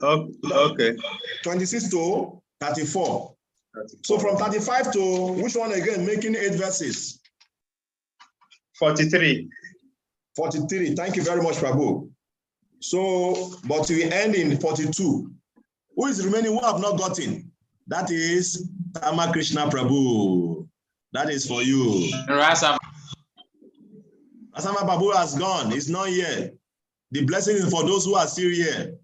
Speaker 10: Oh, okay.
Speaker 2: 26 to 34. So from 35 to which one again? Making 8 verses.
Speaker 10: 43.
Speaker 2: 43. Thank you very much, Prabhu. So, but we end in 42. Who is remaining? Who have not gotten? That is Tama Krishna Prabhu. That is for you. Rasama Prabhu has gone. He's not here. The blessing is for those who are still here.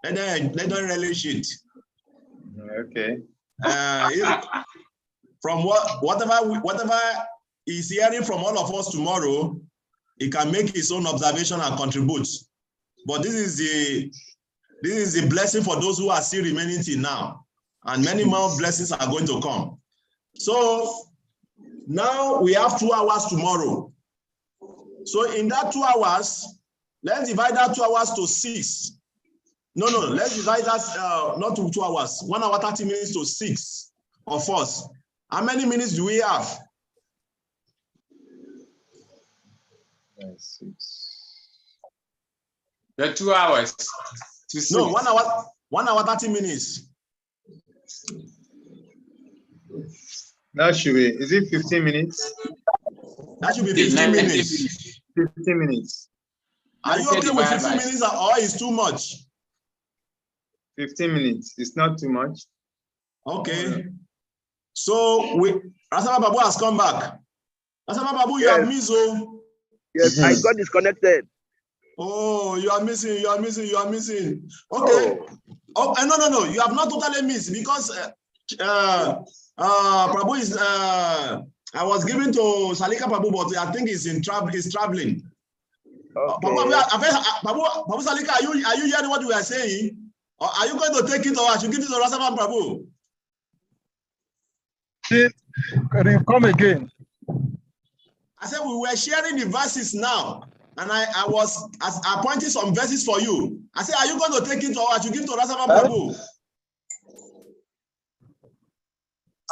Speaker 2: Let them relish it.
Speaker 10: Okay.
Speaker 2: From whatever he's hearing from all of us tomorrow, he can make his own observation and contribute. But this is the blessing for those who are still remaining till now, and many more blessings are going to come. So now we have 2 hours tomorrow. So in that 2 hours, let's divide that 2 hours to 6. No, let's divide that not to 2 hours, 1 hour 30 minutes to 6 of us. How many minutes do we have?
Speaker 10: 6.
Speaker 8: The 2 hours.
Speaker 2: No, 1 hour 30 minutes.
Speaker 10: That should be, is it 15 minutes?
Speaker 2: That should be 15 minutes.
Speaker 10: 15 minutes.
Speaker 2: Are you okay with 15 minutes or is too much?
Speaker 10: 15 minutes. It's not too much.
Speaker 2: Okay. So Rasama Babu has come back. Rasama Babu, you have missed.
Speaker 6: Yes, I got disconnected.
Speaker 2: Oh, you are missing. Okay. No. You have not totally missed because Prabhu is I was given to Salika Prabhu, but I think he's traveling.
Speaker 6: Okay.
Speaker 2: Prabhu Salika, are you hearing what we are saying? Or are you going to take it or I should give it to Rasama Prabhu?
Speaker 1: Come again.
Speaker 2: I said we were sharing the verses now, and I was appointing some verses for you. I said, are you going to take it or I should give it to Rasama Prabhu?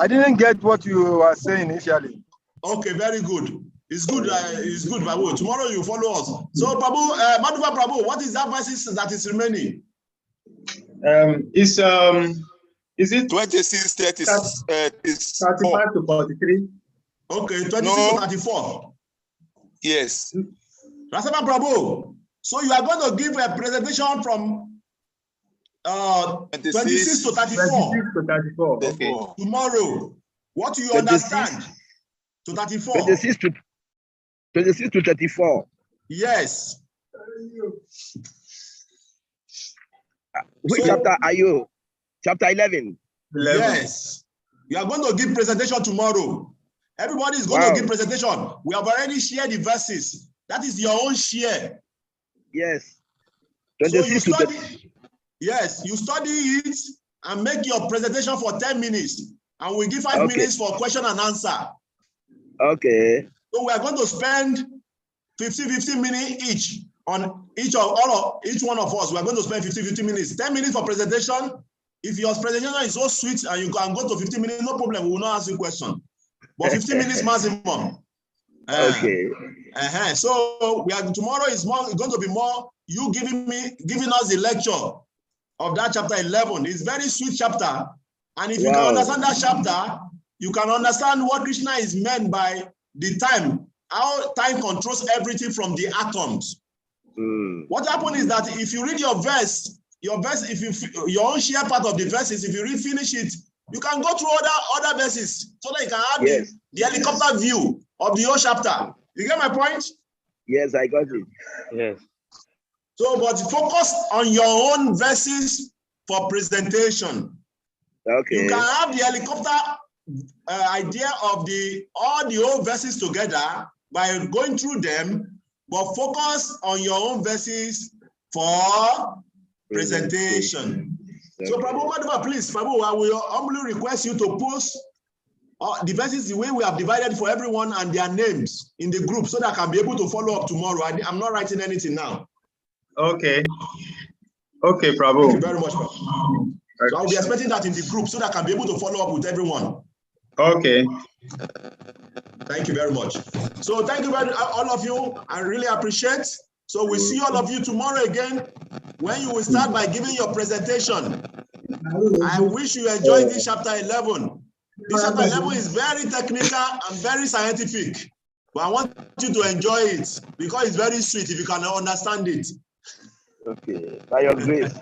Speaker 1: I didn't get what you were saying initially.
Speaker 2: Okay, very good. It's good, Prabhu. Tomorrow you follow us. So, Prabhu, Madhuva Prabhu, what is that verses that is remaining?
Speaker 10: Is it
Speaker 5: 26,
Speaker 10: 35 to 43?
Speaker 2: Okay, 26 to 34.
Speaker 5: Yes.
Speaker 2: Rasama Prabhu, so you are going to give a presentation from 26 to 34.
Speaker 10: 26 to 34. Okay.
Speaker 2: Tomorrow. What do you understand? To 34.
Speaker 6: 26 to 34.
Speaker 2: Yes.
Speaker 6: Which chapter are you? Chapter 11.
Speaker 2: Yes. You are going to give presentation tomorrow. Everybody is going to give presentation. We have already shared the verses. That is your own share.
Speaker 6: Yes.
Speaker 2: So you study. Yes, you study it and make your presentation for 10 minutes. And we give 5 minutes for question and answer.
Speaker 6: Okay.
Speaker 2: So we are going to spend 15 minutes each on each one of us. We are going to spend 15 minutes. 10 minutes for presentation. If your presentation is so sweet and you can go to 15 minutes, no problem. We will not ask you a question. But 15 minutes maximum.
Speaker 6: Okay.
Speaker 2: So tomorrow is going to be more you giving us the lecture of that chapter 11. It's very sweet chapter. And if you can understand that chapter, you can understand what Krishna is meant by the time, how time controls everything from the atoms. What happened is that if you read your own share part of the verses, if you finish it You can go through other verses so that you can have
Speaker 6: Yes.
Speaker 2: the helicopter view of the whole chapter. You get my point?
Speaker 6: Yes, I got it.
Speaker 3: Yes.
Speaker 2: So, but focus on your own verses for presentation.
Speaker 6: Okay.
Speaker 2: You can have the helicopter idea of all the old verses together by going through them, but focus on your own verses for presentation.
Speaker 6: Okay.
Speaker 2: So, Prabhu, please, Prabhu, I will humbly request you to post the verses the way we have divided for everyone and their names in the group so that I can be able to follow up tomorrow. I'm not writing anything now.
Speaker 10: Okay. Okay, Prabhu.
Speaker 2: Thank you very much, Prabhu. So I'll be expecting that in the group so that I can be able to follow up with everyone.
Speaker 10: Okay.
Speaker 2: Thank you very much. So thank you very all of you. I really appreciate. So we'll see all of you tomorrow again when you will start by giving your presentation. I wish you enjoyed this chapter 11. This chapter 11 is very technical and very scientific. But I want you to enjoy it because it's very sweet if you can understand it.
Speaker 6: Okay, by your grace.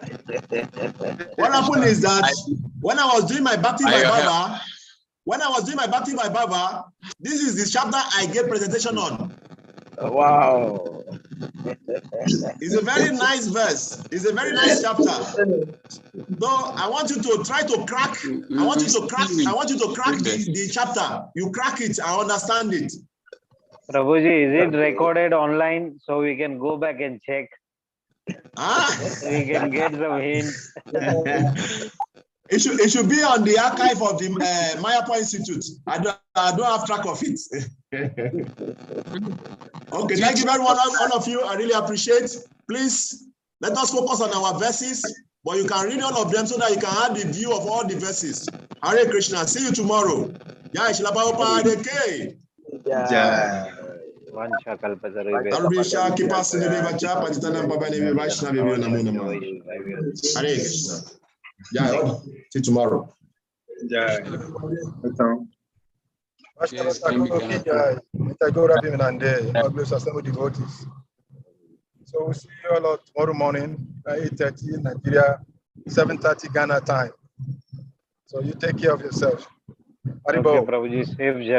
Speaker 2: What happened is that when I was doing my Bhakti Vaibhava, this is the chapter I gave presentation on.
Speaker 6: Wow.
Speaker 2: It's a very nice verse. It's a very nice chapter. So I want you to try to crack. I want you to crack the chapter. You crack it, I understand it.
Speaker 3: Prabhuji, is it recorded online so we can go back and check? We can get some hints.
Speaker 2: It should be on the archive of the Mayapur Institute. I don't have track of it. Okay, thank you very much, all of you. I really appreciate. Please let us focus on our verses, but you can read all of them so that you can have the view of all the verses. Hare Krishna. See you tomorrow. Jai Shri Prabhupada Ki.
Speaker 10: Yeah.
Speaker 2: Hare Krishna. Yeah, see you tomorrow.
Speaker 10: Yeah.
Speaker 1: So we'll see you all tomorrow morning at 8:30 Nigeria, 7:30 Ghana time. So you take care of yourself.
Speaker 3: Okay, Prabhuji, safe journey.